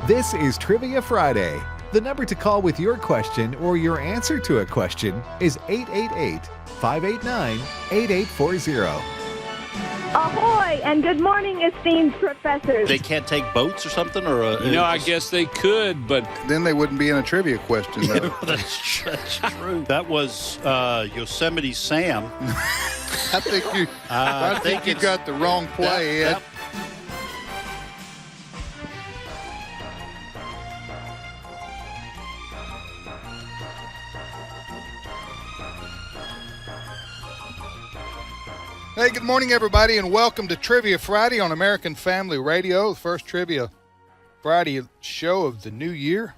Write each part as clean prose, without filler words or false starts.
This is Trivia Friday. The number to call with your question or your answer to a question is 888-589-8840. Ahoy, and good morning, esteemed professors. They can't take boats or something? I guess they could, but Then they wouldn't be in a trivia question, though. That's true. That was Yosemite Sam. I think you got the wrong play, Ed. Yep. Hey, good morning, everybody, and welcome to Trivia Friday on American Family Radio, the first Trivia Friday show of the new year.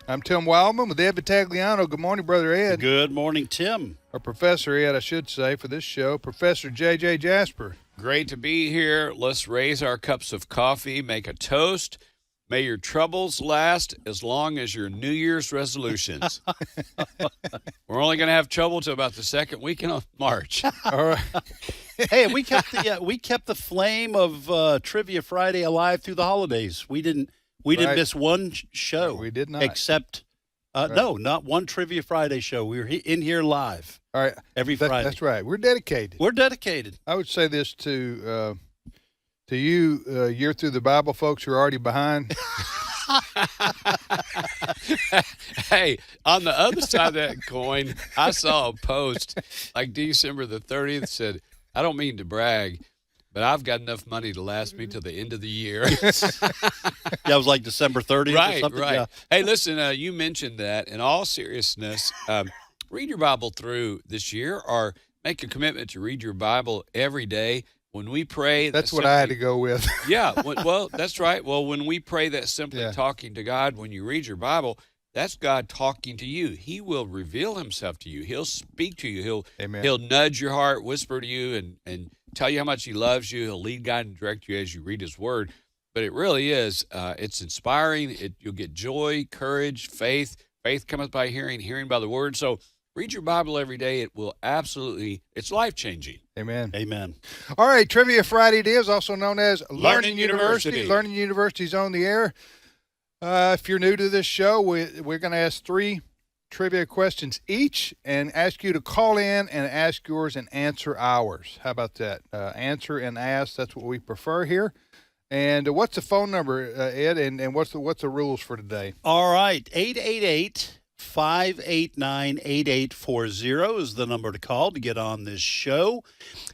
I'm Tim Wildman with Ed Vitagliano. Good morning, Brother Ed. Good morning, Tim. Or Professor Ed, I should say, for this show. Professor J.J. Jasper. great to be here. Let's raise our cups of coffee, make a toast. May your troubles last as long as your New Year's resolutions. We're only going to have trouble till about the second weekend of March. All right. Hey, we kept the flame of Trivia Friday alive through the holidays. We didn't Right. miss one show. We did not. Except Right. no, not one Trivia Friday show. We were in here live All right. every Friday. That's right. We're dedicated. We're dedicated. I would say this to you, year through the Bible folks who are already behind. Hey, on the other side of that coin, I saw a post like December the 30th said, I don't mean to brag, but I've got enough money to last me till the end of the year. That was like December 30th or Right, something. right. Yeah. Hey, listen, you mentioned that. In all seriousness, read your Bible through this year or make a commitment to read your Bible every day. When we pray, That's what I had to go with. Yeah, well, that's right. Well, when we pray, that's simply Yeah. talking to God. When you read your Bible, that's God talking to you. He will reveal himself to you. He'll speak to you. Amen. He'll nudge your heart, whisper to you, and tell you how much he loves you. He'll lead, guide, and direct you as you read his word. But it really is, it's inspiring. You'll get joy, courage, faith. Faith cometh by hearing, hearing by the word. So read your Bible every day. It will absolutely, it's life-changing. Amen. Amen. All right, Trivia Friday it is, also known as Learning University. Learning University is on the air. If you're new to this show, we're going to ask 3 trivia questions each and ask you to call in and ask yours and answer ours. How about that? Answer and ask, that's what we prefer here. And what's the phone number, Ed, and what's the rules for today? All right. 888-589-8840 is the number to call to get on this show.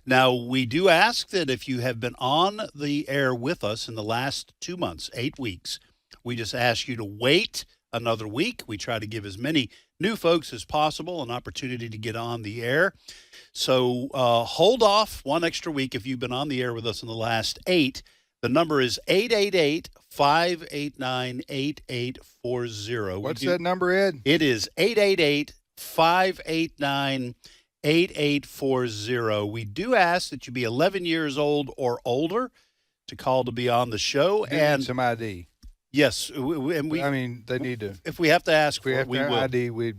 Now, we do ask that if you have been on the air with us in the last 2 months, 8 weeks, we just ask you to wait another week. We try to give as many new folks as possible an opportunity to get on the air. So hold off one extra week if you've been on the air with us in the last 8. The number is 888-589-8840. What's that number, Ed? It is 888-589-8840. We do ask that you be 11 years old or older to call to be on the show. They And need some ID. yes, I mean, they need to. if we have to ask If we for have it, we to will. ID, we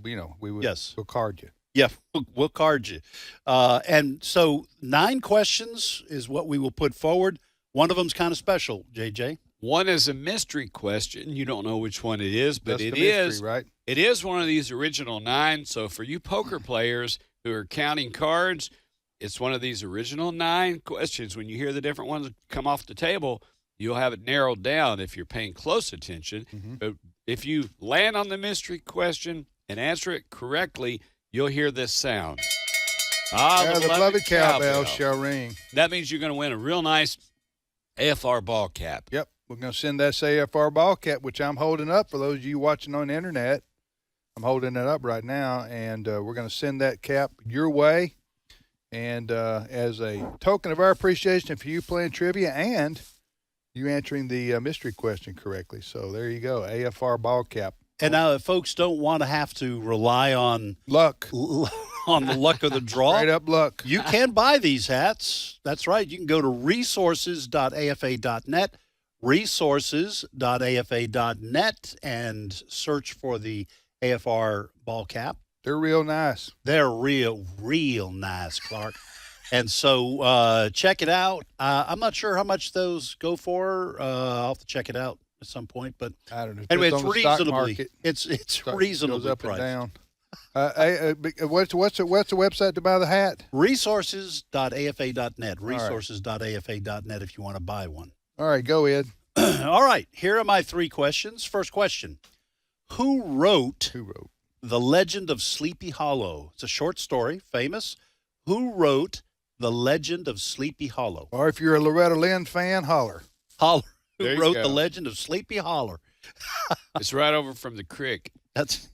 would. Yes. We'll card you. Yeah, we'll card you. And so 9 questions is what we will put forward. One of them's kind of special, JJ. One is a mystery question. You don't know which one it is, but That's it the mystery, is right? It is one of these original 9. So for you poker players who are counting cards, it's one of these original 9 questions. When you hear the different ones come off the table, you'll have it narrowed down if you're paying close attention. Mhm. But if you land on the mystery question and answer it correctly, you'll hear this sound. The beloved cowbell shall ring. That means you're going to win a real nice AFR ball cap. Yep, we're going to send that AFR ball cap, which I'm holding up for those of you watching on the internet. I'm holding it up right now, and we're going to send that cap your way. And as a token of our appreciation for you playing trivia and you answering the mystery question correctly. So there you go, AFR ball cap. And now if folks don't want to have to rely on Luck. on the luck of the draw, Straight up luck. you can buy these hats. That's right. You can go to resources.afa.net, resources.afa.net, and search for the AFR ball cap. They're real nice. They're real nice, Clark. And so check it out. I'm not sure how much those go for. I'll have to check it out. at some point. But I don't know. anyway, Depends it's on the stock reasonably market. it's Stock reasonably goes up priced. and down. What's the website to buy the hat? Resources.afa.net. Resources.afa.net if you want to buy one. All right, go Ed. All right, here are my 3 questions. First question: Who wrote Who wrote? The Legend of Sleepy Hollow? It's a short story, famous. Who wrote The Legend of Sleepy Hollow? Or if you're a Loretta Lynn fan, holler. Holler. There Who you wrote go. The Legend of Sleepy Holler? It's right over from the creek. That's.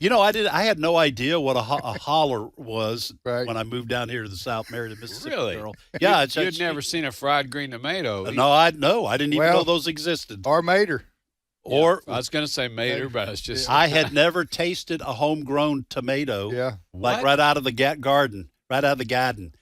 I had no idea what a holler was Right. when I moved down here to the South, married a Mississippi Really? girl. Yeah, You'd never seen a fried green tomato. No, I didn't even Well- know those existed. Or Mater. Or I was going to say mater, but it's just I had never tasted a homegrown tomato, Yeah. like What? right out of the garden, right out of the garden.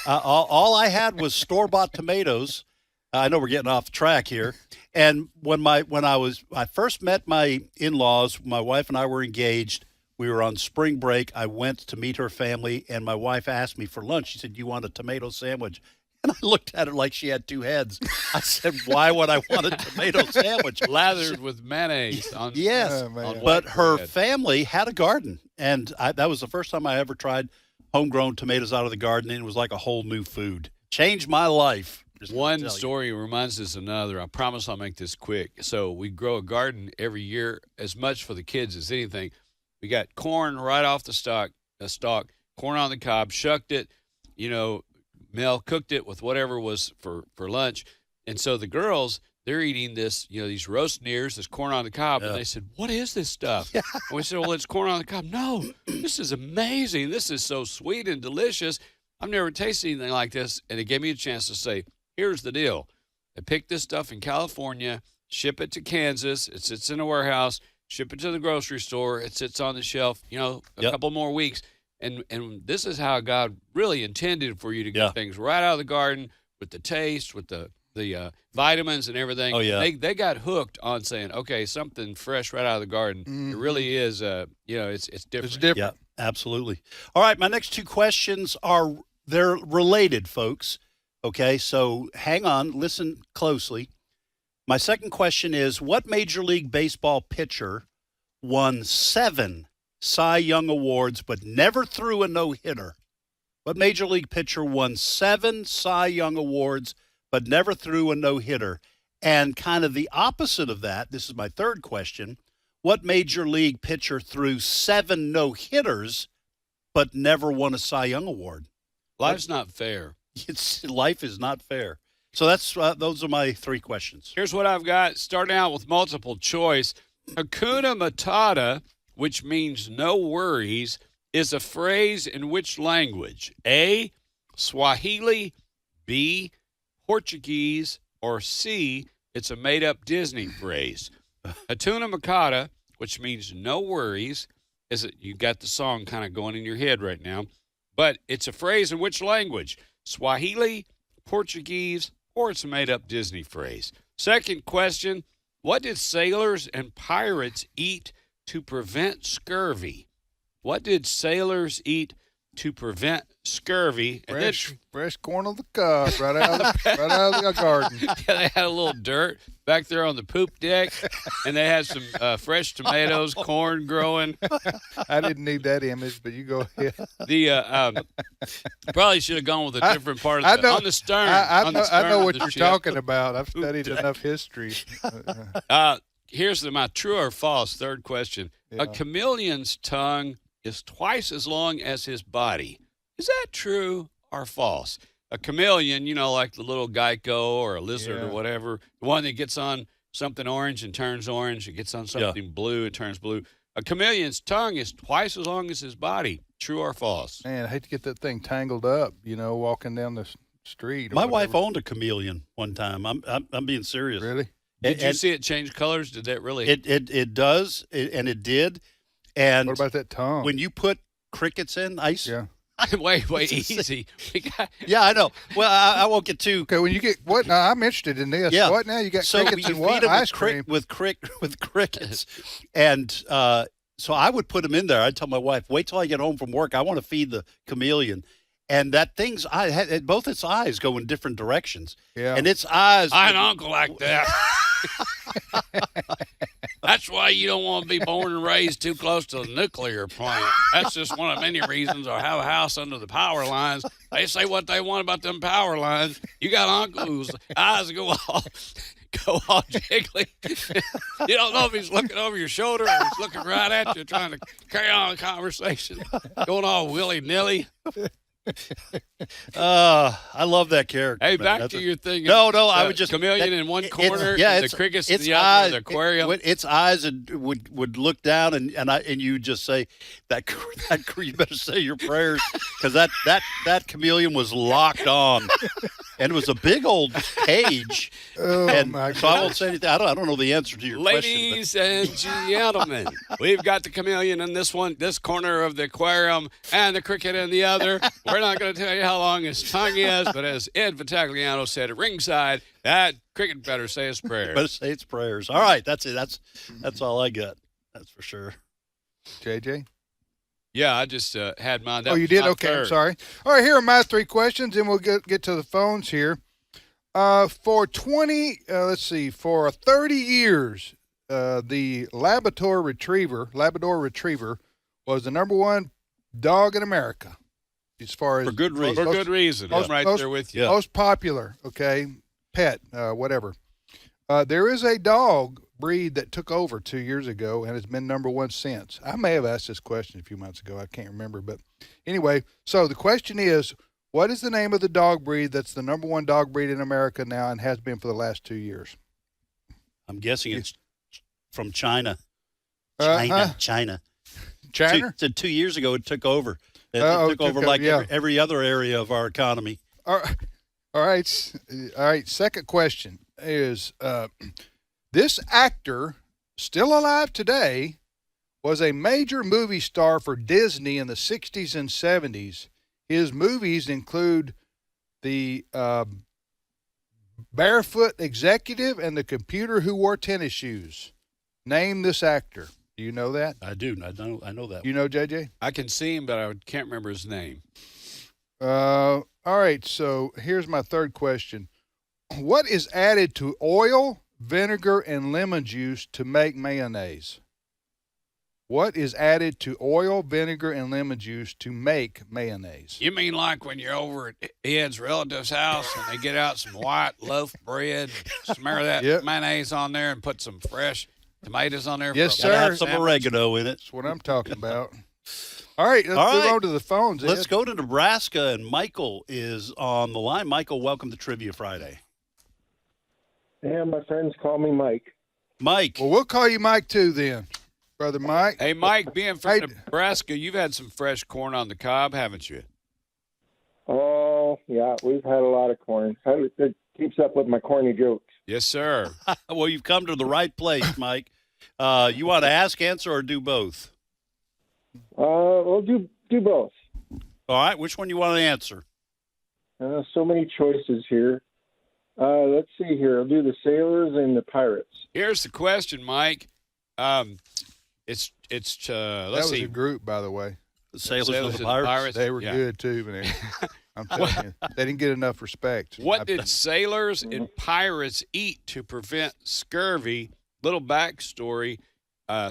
All I had was store-bought tomatoes. I know we're getting off the track here. And when I first met my in-laws, my wife and I were engaged. We were on spring break. I went to meet her family, and my wife asked me for lunch. She said, "You want a tomato sandwich?" And I looked at her like she had 2 heads. I said, "Why would I want a tomato sandwich?" lathered with mayonnaise on. Yes, Oh, man. on but white her bread. family had a garden, and that was the first time I ever tried homegrown tomatoes out of the garden, and it was like a whole new food. Changed my life. Just gonna One tell you. story reminds us of another. I promise I'll make this quick. So we grow a garden every year, as much for the kids as anything. We got corn right off the stalk, corn on the cob, shucked it, Mel cooked it with whatever was for lunch. And so the girls, they're eating this, these roast ears, this corn on the cob. Yeah. And they said, "What is this stuff?" And we said, "Well, it's corn on the cob." "No, this is amazing. This is so sweet and delicious. I've never tasted anything like this." And it gave me a chance to say, here's the deal. They pick this stuff in California, ship it to Kansas. It sits in a warehouse, ship it to the grocery store. It sits on the shelf, a Yep. couple more weeks. And this is how God really intended for you to get Yeah. things right out of the garden with the taste, with the vitamins and everything. Oh, yeah. They got hooked on saying, okay, something fresh right out of the garden. Mhm. It really is, it's different. It's different. Yeah, absolutely. All right, my next 2 questions they're related, folks. Okay, so hang on, listen closely. My second question is, what Major League Baseball pitcher won 7 Cy Young Awards but never threw a no-hitter? What Major League pitcher won 7 Cy Young Awards but never threw a no-hitter? And kind of the opposite of that, this is my third question, what Major League pitcher threw 7 no-hitters but never won a Cy Young Award? Life's not fair. Life is not fair. So those are my 3 questions. Here's what I've got. Starting out with multiple choice. Hakuna Matata, which means no worries, is a phrase in which language? A, Swahili, B, Portuguese, or C, it's a made-up Disney phrase. Hakuna Matata, which means no worries, you got the song kind of going in your head right now, but it's a phrase in which language? Swahili, Portuguese, or it's a made-up Disney phrase. Second question, what did sailors and pirates eat to prevent scurvy? What did sailors eat to prevent scurvy? And then- Fresh corn on the cob, right out of the garden. they had a little dirt back there on the poop deck, and they had some fresh tomatoes, corn growing. I didn't need that image, but you go ahead. The probably should have gone with a different part I of the know- on the stern. I on the know stern of what the you're ship. talking about. I've studied deck. enough history. Here's my true or false third question. Yeah. A chameleon's tongue is twice as long as his body. Is that true or false? A chameleon, like the little gecko or a lizard or Yeah. whatever, the one that gets on something orange and turns orange, it gets on something blue, it turns blue. A chameleon's tongue is twice as long as his body. True or false? Man, I hate to get that thing tangled up, walking down the street. or My wife whatever. owned a chameleon one time. I'm being serious. Really? Did you And see it change colors? Did that really? It does, and it did. And What about that tongue? when you put crickets in ice, Yeah. wait, It's easy. We got- yeah, I know. Well, I won't get too. Okay, when you get what? Now I'm interested in this. Yeah. What now? You got So crickets you and what? feed them Ice cream. with crickets, and so I would put them in there. I'd tell my wife, "Wait till I get home from work. I want to feed the chameleon." And that thing's both its eyes go in different directions, Yeah. and its eyes. I had an uncle like that. That's why you don't want to be born and raised too close to the nuclear plant. That's just one of many reasons. Or have a house under the power lines. They say what they want about them power lines. You got uncle whose eyes go all jiggly. You don't know if he's looking over your shoulder or he's looking right at you, trying to carry on a conversation, going all willy nilly. I love that character. Hey, man. back That's to a- your thing. No, I would just chameleon in one corner, and the it's crickets its in the other, eyes, the aquarium. its eyes would look down, and you would just say that you better say your prayers, because that chameleon was locked on, and it was a big old cage. Oh, And my so I won't say anything. I don't know the answer to your question. Ladies and gentlemen, we've got the chameleon in this corner of the aquarium, and the cricket in the other. We're not going to tell you how long his tongue is, but as Ed Vitagliano said at ringside, that cricket better say his prayers. Better say its prayers. All right, that's it. That's all I got. That's for sure. JJ? Yeah, I just had mine. That Oh, you was did? my Okay, I'm third. sorry. All right, here are my 3 questions, and we'll get to the phones here. For 30 years, the Labrador Retriever was the number 1 dog in America, as far as For good reason. For good reason. most- I'm right most- there with you. Yeah. most popular, pet, whatever. There is a dog breed that took over 2 years ago and has been number 1 since. I may have asked this question a few months ago. I can't remember. But anyway, so the question is, what is the name of the dog breed that's the number 1 dog breed in America now and has been for the last 2 years? I'm guessing it's from China. Uh-huh. China. China? 2 years ago, it took over. It Oh, took over like every other area of our economy. All right. Second question is, this actor, still alive today, was a major movie star for Disney in the 60s and 70s. His movies include The Barefoot Executive and The Computer Who Wore Tennis Shoes. Name this actor. Do you know that? I do. I know that. You know, JJ? I can see him, but I can't remember his name. All right, so here's my third question. What is added to oil, vinegar, and lemon juice to make mayonnaise? What is added to oil, vinegar, and lemon juice to make mayonnaise? You mean like when you're over at Ed's relative's house and they get out some white loaf bread, smear that Yep. mayonnaise on there, and put some fresh tomatoes on there? Yes, for a sir. Gotta sandwich? have some oregano in it. That's what I'm talking about. All right, let's All move right. on to the phones. Let's Ed. go to Nebraska, and Michael is on the line. Michael, welcome to Trivia Friday. Yeah, my friends call me Mike. Mike, Well, we'll call you Mike too then, Brother Mike. Hey, Mike, being from Hey. Nebraska, you've had some fresh corn on the cob, haven't you? Oh, yeah, we've had a lot of corn. It keeps up with my corny jokes. Yes, sir. well, you've come to the right place, Mike. You want to ask, answer, or do both? We'll do both. All right, which one you want to answer? So many choices here. Let's see here. I'll do the sailors and the pirates. Here's the question, Mike. It's that let's was see. a group, by the way. The Sailors Sailors and the and Pirates? Pirates. They were Yeah. good too, man. I'm telling you, they didn't get enough respect. What did sailors and pirates eat to prevent scurvy? Little backstory.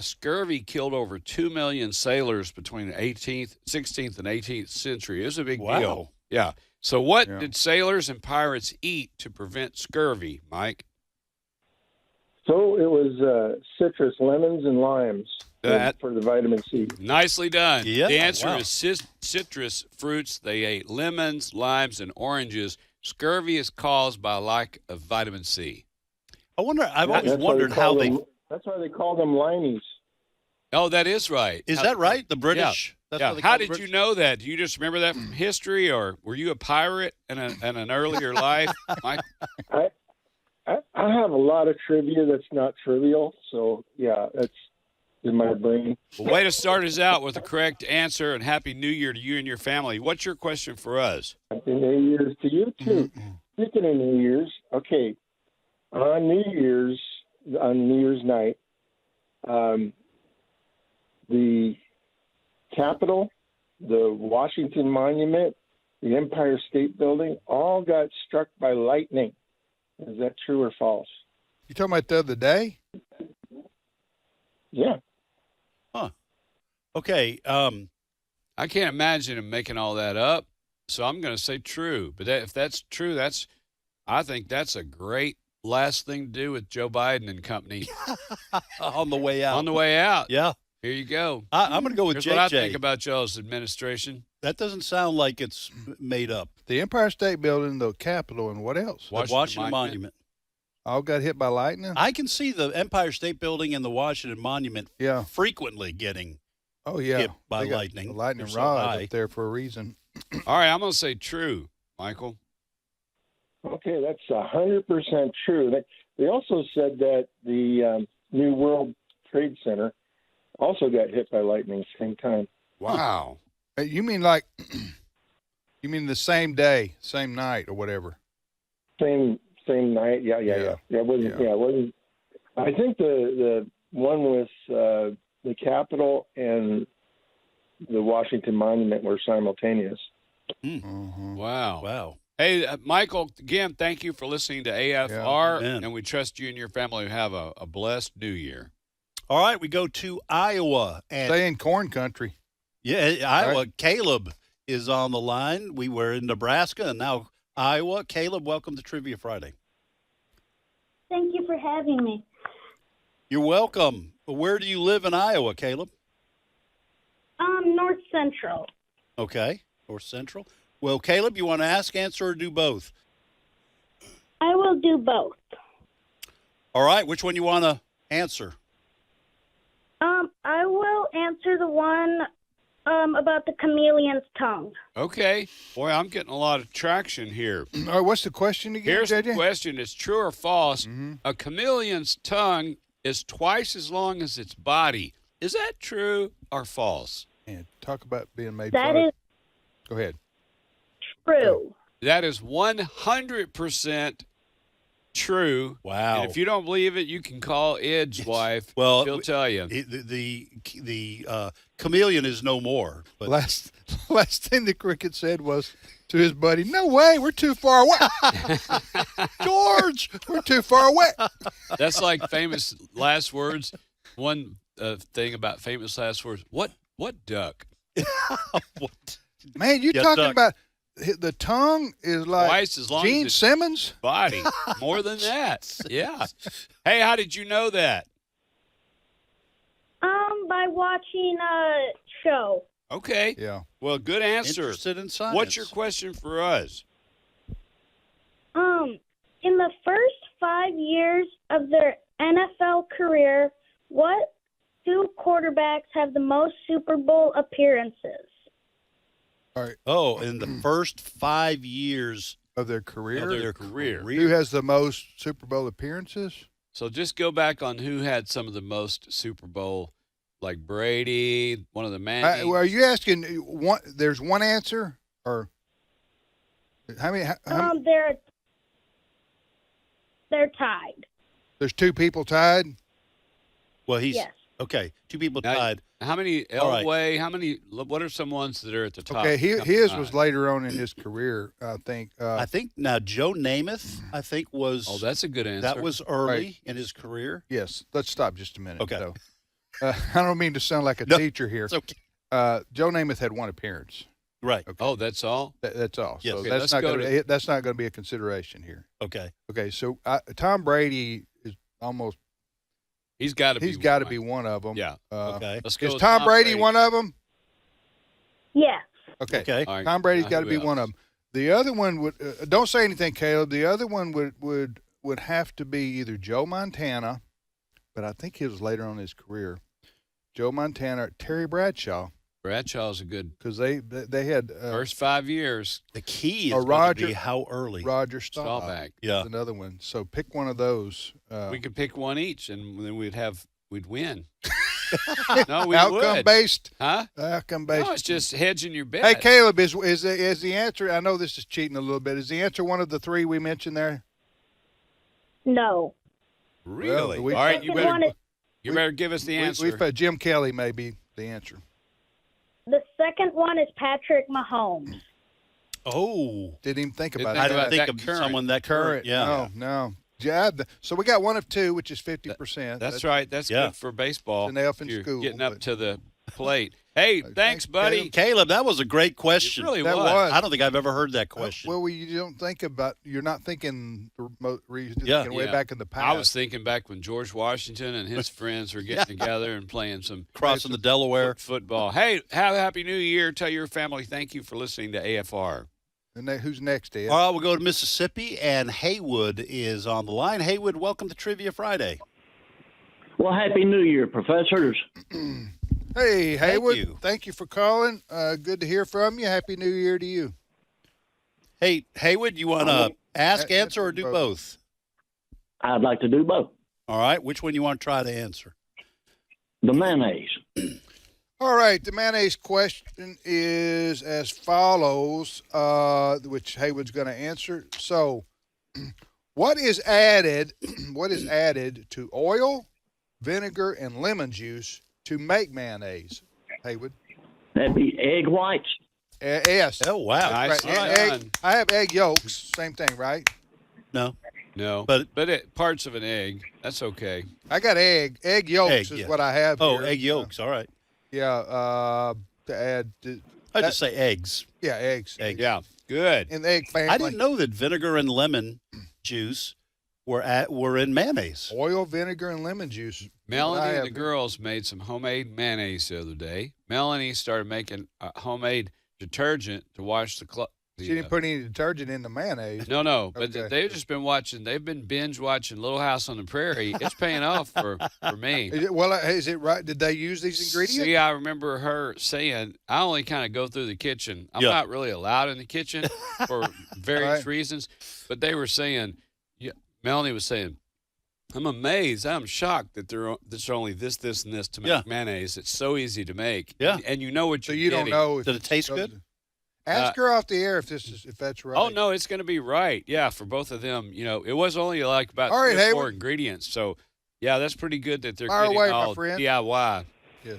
Scurvy killed over 2 million sailors between the 16th, and 18th century. It was a big Wow. deal. Yeah. So what Yeah. did sailors and pirates eat to prevent scurvy, Mike? So it was citrus, lemons, and limes That- for the vitamin C. Nicely done. Yeah, The answer wow. is citrus fruits. They ate lemons, limes, and oranges. Scurvy is caused by lack of vitamin C. I've always That's why wondered call how they. them- That's why they call them limeys. Oh, that is right. Is that right? The British? Yeah. That's Yeah. what they How call the did you British? know that? Do you just remember that from history, or were you a pirate in an earlier life, Mike? I have a lot of trivia that's not trivial. So, yeah, that's in my brain. Well, way to start us out with the correct answer, and Happy New Year to you and your family. What's your question for us? Happy New Year's to you, too. Speaking of New Year's, okay, on New Year's night, the Capitol, the Washington Monument, the Empire State Building, all got struck by lightning. Is that true or false? You talking about the other day? Yeah. Okay. I can't imagine him making all that up, so I'm going to say true. But if that's true, I think that's a great last thing to do with Joe Biden and company. On the way out. On the way out. Yeah. Here you go. I'm going to go with Here's JJ. what I think about y'all's administration. That doesn't sound like it's made up. The Empire State Building, the Capitol, and what else? The Washington Monument. All got hit by lightning? I can see the Empire State Building and the Washington Monument frequently getting hit by They got lightning. The lightning They're so rod high. up there for a reason. All right, I'm going to say true, Michael. Okay, that's 100% true. They also said that the New World Trade Center also got hit by lightning at the same time. Wow. You mean you mean the same day, same night, or whatever? Same night. Yeah. It wasn't. I think the one with the Capitol and the Washington Monument were simultaneous. Wow. Hey, Michael, again, thank you for listening to AFR, and we trust you and your family have a blessed new year. All right, we go to Iowa. And stay in corn country. Yeah, Iowa. Right. Caleb is on the line. We were in Nebraska and now Iowa. Caleb, welcome to Trivia Friday. Thank you for having me. You're welcome. Where do you live in Iowa, Caleb? North Central. Okay, North Central. Well, Caleb, you want to ask, answer, or do both? I will do both. All right, which one you want to answer? I will answer the one about the chameleon's tongue. Okay. Boy, I'm getting a lot of traction here. All right, what's the question again, Here's JJ? the question. It's true or false. A chameleon's tongue is twice as long as its body. Is that true or false? And talk about being made That fun of. is Go ahead. true. That is 100% true. Wow. And if you don't believe it, you can call Ed's wife. Well, she'll tell you. The chameleon is no more. But Last thing the cricket said was to his buddy, "No way, we're too far away." George, we're too far away. That's like famous last words. One thing about famous last words. What duck? what? Man, you're Yeah, talking duck. about the tongue is like Twice as long as Gene it's Simmons. body. More than that. Yeah. Hey, how did you know that? By watching a show. Okay. Yeah. Well, good answer. Interested in science. What's your question for us? In the first 5 years of their NFL career, what two quarterbacks have the most Super Bowl appearances? All right. Oh, in the first 5 years Of their career. Of their career. Who has the most Super Bowl appearances? So just go back on who had some of the most Super Bowl, like Brady, one of the Mannings. Well, are you asking one? There's one answer, or how many? How, They're tied. there's two people tied. Well, he's Yes. okay. Two people Now, tied. How many All right. Elway? How many? What are some ones that are at the top? Okay, Come his on. was later on in his career, I think. I think now Joe Namath, I think was Oh, that's a good answer. that was early Right. in his career. Yes. Let's stop just a minute. Okay. though. I don't mean to sound like a No, teacher here. It's okay. Joe Namath had one appearance. Right. Okay. Oh, that's all. That's all. Yes. So Okay, that's let's not go going to that's not going to be a consideration here. Okay. Okay. So Tom Brady is almost. He's got to be. He's got to be one of them. Yeah. Okay. Let's go. Is with Tom Brady one of them? Yes. Okay. Okay. All right. Tom Brady's Now got to who be else? one of them. The other one would don't say anything, Caleb. The other one would have to be either Joe Montana, but I think he was later on in his career. Joe Montana, or Terry Bradshaw, Bradshaw's a good because they had first 5 years. The key is A going to Roger- be how early. Roger Staubach. Staubach. Yeah. is another one. So pick one of those. We could pick one each, and then we'd win. No, we outcome would. based. Huh? Outcome based. No, it's just hedging your bet. Hey, Caleb, is the answer? I know this is cheating a little bit. Is the answer one of the three we mentioned there? No. Really? Well, we- All right, you Second one better is- better give us the answer. We've Jim Kelly may be the answer. The second one is Patrick Mahomes. Oh, Didn't even think Didn't about think I that. didn't think that of current. someone that current. Yeah. No. Yeah, so we got one of two, which is 50%. That's right. That's Yeah. good for baseball. It's an elf in You're school, getting up but- to the plate. Hey, thanks, buddy. Caleb, that was a great question. It really That was. was. I don't think I've ever heard that question. Well, you don't think about. You're not thinking. You're Yeah. thinking way back in the past. I was thinking back when George Washington and his friends were getting together and playing some Crossing the Delaware. football. Hey, have a happy New Year. Tell your family thank you for listening to AFR. And who's next, Ed? All right, we'll go to Mississippi, and Haywood is on the line. Haywood, welcome to Trivia Friday. Well, Happy New Year, professors. Hey, Haywood. you. Thank you for calling. Good to hear from you. Happy New Year to you. Hey, Haywood, you want to ask, Uh, answer, or do both. both? I'd like to do both. All right, which one you want to try to answer? The mayonnaise. All right, the mayonnaise question is as follows, which Haywood's going to answer. So, what is added? What is added to oil, vinegar, and lemon juice to make mayonnaise? Haywood. That'd be egg whites. Yes. Oh, wow. Nice. Right. All and right. egg, I have egg yolks. Same thing, right? No. No, But- parts of an egg. That's okay. I got egg. Egg yolks Egg, is yeah. what I have. Oh, here. egg yolks. All right. Yeah. To add. I just say eggs. Yeah, eggs. Egg. Yeah, good. In the egg family. I didn't know that vinegar and lemon juice were in mayonnaise. Oil, vinegar, and lemon juice. Melanie I and have the here. girls made some homemade mayonnaise the other day. Melanie started making homemade detergent to wash the clothes. She didn't put any detergent in the mayonnaise. No, but Okay. they've just been watching. They've been binge watching Little House on the Prairie. It's paying off for me. Is it right? Did they use these ingredients? See, I remember her saying, I only kind of go through the kitchen. I'm Yeah. not really allowed in the kitchen for various Right. reasons. But they were saying, Melanie was saying, I'm amazed. I'm shocked that there's only this, and this to make Yeah. mayonnaise. It's so easy to make. Yeah. And you know what So you're you don't getting. know if Did it it's taste something- good? Ask her off the air if that's right. Oh, no, it's going to be right. Yeah, for both of them. You know, it was only like about All right, 3 or 4 Hayward. ingredients. So, yeah, that's pretty good that they're Fire getting away, my all friend. DIY. Yes.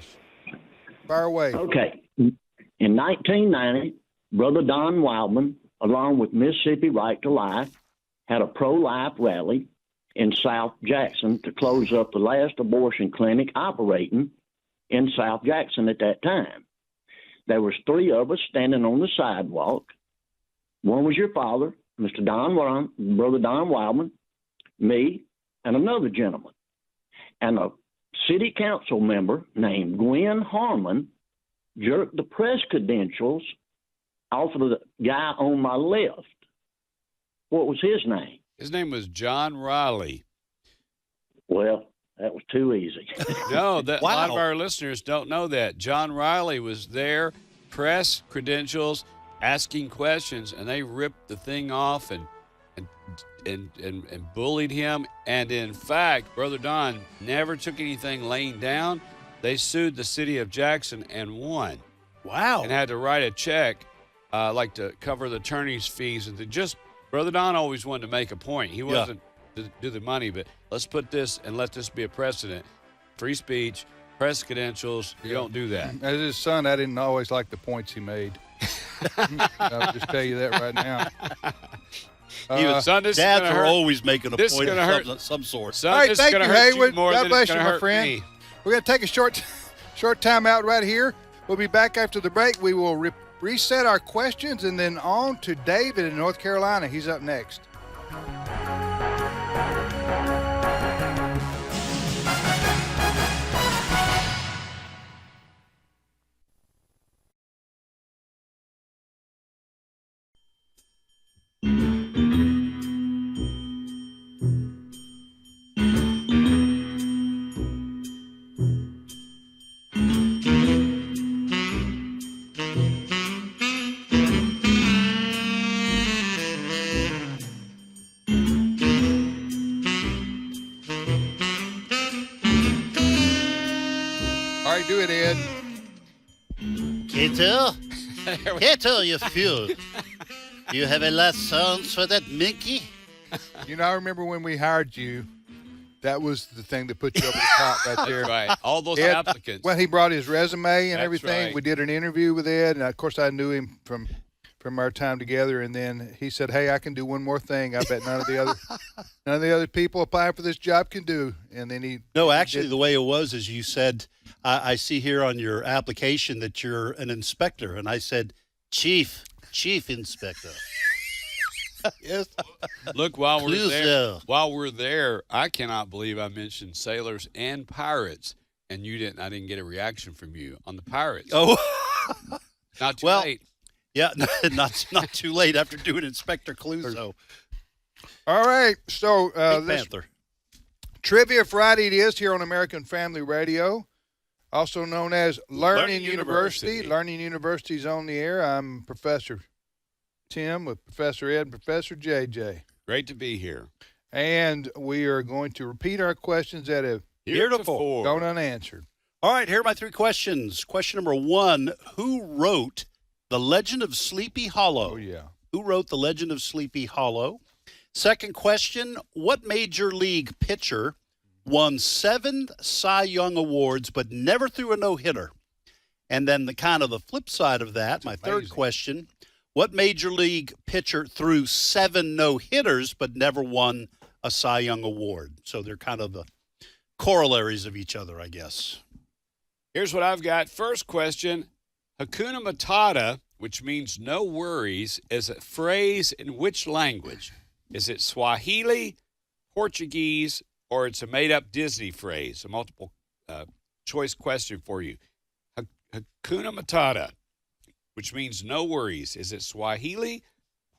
Fire away. Okay. In 1990, Brother Don Wildman, along with Mississippi Right to Life, had a pro-life rally in South Jackson to close up the last abortion clinic operating in South Jackson at that time. There was 3 of us standing on the sidewalk. One was your father, Brother Don Wildman, me, and another gentleman. And a city council member named Gwen Harmon jerked the press credentials off of the guy on my left. What was his name? His name was John Riley. Well, that was too easy. No, a lot of Wow. our listeners don't know that. John Riley was there, press credentials, asking questions, and they ripped the thing off and bullied him. And in fact, Brother Don never took anything laying down. They sued the city of Jackson and won, Wow. and had to write a check, like to cover the attorney's fees. And Brother Don always wanted to make a point. He wasn't to do the money, but let's put this and let this be a precedent. Free speech, press credentials, you don't do that. As his son, I didn't always like the points he made. I'll just tell you that right now. Son, this is Dads gonna are hurt. always making a This is point gonna of hurt. some sort. Son, All right, this is thank gonna you, hurt Haywood. you more God than bless it's you, gonna my hurt friend. me. We're going to take a short time out right here. We'll be back after the break. We will reset our questions and then on to David in North Carolina. He's up next. All right, do it, Ed. Kettle, you fool. Do you have a last sounds for that Mickey? You know, I remember when we hired you, that was the thing that put you over the top right there. Right. All those Ed, applicants. Well, he brought his resume and That's everything. right. We did an interview with Ed, and of course I knew him from from our time together, and then he said, "Hey, I can do one more thing. I bet none of the other people applying for this job can do." And then No, actually, the way it was is you said, I see here on your application that you're an inspector, and I said, Chief Inspector. yes. Look, while Cluzo. we're there, I cannot believe I mentioned sailors and pirates, and I didn't get a reaction from you on the pirates. Oh, Not too well, late. yeah, not too late after doing Inspector Cluzo. All right, so Big this Panther. Trivia Friday it is here on American Family Radio, also known as Learning University. Learning University's on the air. I'm Professor Tim with Professor Ed and Professor JJ. Great to be here. And we are going to repeat our questions that have Heretofore. gone unanswered. All right, here are my 3 questions. Question number 1, who wrote The Legend of Sleepy Hollow? Oh, yeah. Who wrote The Legend of Sleepy Hollow? Second question, what Major League pitcher won 7 Cy Young Awards but never threw a no-hitter? And then the flip side of that, my third question, what Major League pitcher threw 7 no-hitters but never won a Cy Young Award? So they're kind of the corollaries of each other, I guess. Here's what I've got. First question, Hakuna Matata, which means no worries, is a phrase in which language? Is it Swahili, Portuguese, or it's a made-up Disney phrase? A multiple choice question for you. Hakuna Matata, which means no worries. Is it Swahili,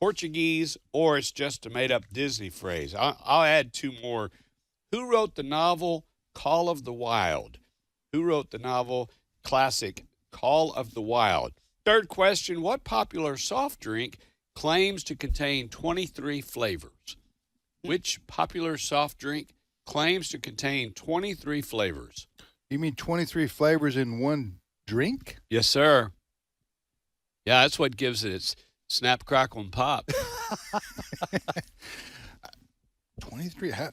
Portuguese, or it's just a made-up Disney phrase? I'll add 2 more. Who wrote the novel Call of the Wild? Who wrote the novel classic Call of the Wild? Third question, what popular soft drink claims to contain 23 flavors? Which popular soft drink claims to contain 23 flavors? You mean 23 flavors in one drink? Yes, sir. Yeah, that's what gives it its snap, crackle, and pop. 23? How?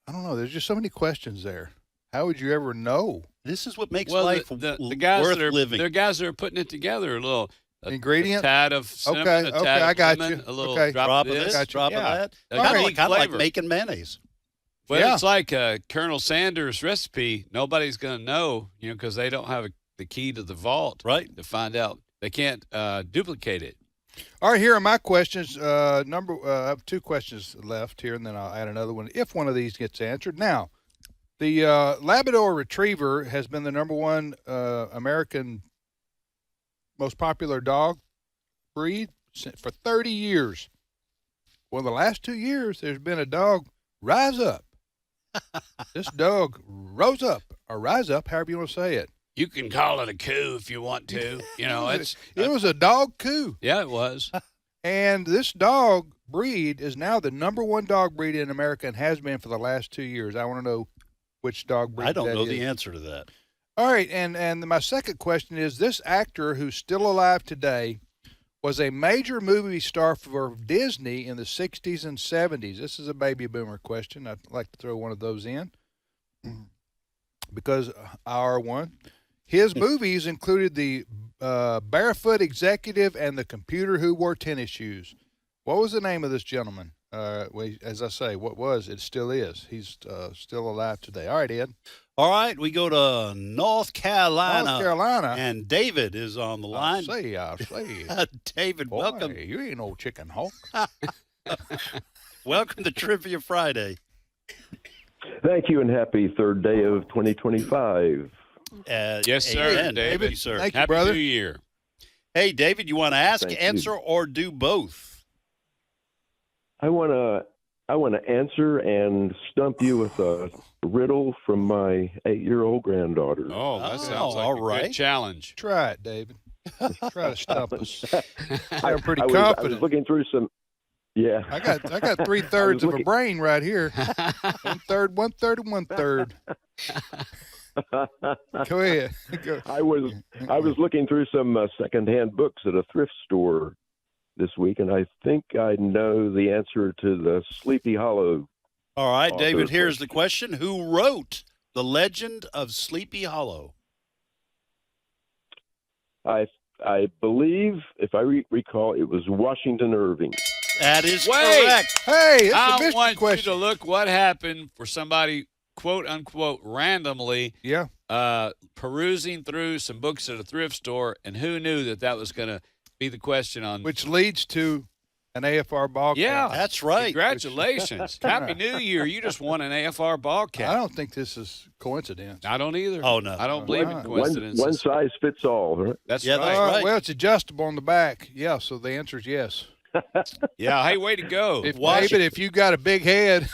I don't know. There's just so many questions there. How would you ever know? This is what makes Well, life the guys worth that are, living. They're guys that are putting it together. A little ingredient, a tad of cinnamon, a tad I of got lemon, you. a little Okay. drop of Drop this. of Gotcha. that. A Kind of unique like flavor. making mayonnaise. Well, Yeah. it's like Colonel Sanders' recipe. Nobody's going to know, because they don't have the key to the vault, Right. to find out. They can't duplicate it. All right, here are my questions. I have 2 questions left here, and then I'll add another one if one of these gets answered. Now, the Labrador Retriever has been the number 1 American most popular dog breed for 30 years. Well, the last 2 years, there's been a dog rise up. This dog rose up, or rise up, however you want to say it. You can call it a coup if you want to. It was a dog coup. Yeah, it was. And this dog breed is now the number 1 dog breed in America and has been for the last 2 years. I want to know which dog breed I don't that know is. the answer to that. All right, and my second question is, this actor who's still alive today was a major movie star for Disney in the 60s and 70s. This is a baby boomer question. I'd like to throw one of those in because I are one. His movies included the Barefoot Executive and The Computer Who Wore Tennis Shoes. What was the name of this gentleman? As I say, what was it? Still is. He's still alive today. All right, Ed. All right, we go to North Carolina. North Carolina. And David is on the line. I say. David, Boy, welcome. You ain't no chicken hawk. Welcome to Trivia Friday. Thank you, and happy 3rd day of 2025. Yes, sir. Amen. David. Thank you, sir. Thank you, Happy brother. New Year. Hey, David, you want to ask, Thank you. answer, or do both? I want to answer and stump you with a riddle from my 8-year-old granddaughter. Oh, that Oh, sounds like all a right. good challenge. Try it, David. Try to stump us. I'm pretty I confident. was looking through some. Yeah. I got 3/3 of a looking- brain right here. 1/3, 1/3, and 1/3. Go ahead. Go. I was looking through some secondhand books at a thrift store this week, and I think I know the answer to the Sleepy Hollow. All right, Oh, David, third here's the question. Who wrote The Legend of Sleepy Hollow? I I believe, if I recall, it was Washington Irving. That is Wait. correct. Hey, it's a I mystery want question. you to look what happened for somebody, quote unquote, randomly Yeah. perusing through some books at a thrift store, and who knew that was going to be the question on. Which leads to an AFR ball Yeah, cap. That's right. Congratulations. Happy New Year. You just won an AFR ball cap. I don't think this is coincidence. I don't either. Oh, no. I don't believe in Right. coincidences. One size fits all, right? That's Yeah, right. that's right. Well, it's adjustable on the back. Yeah, so the answer is yes. Yeah, hey, way to go. David, if you got a big head,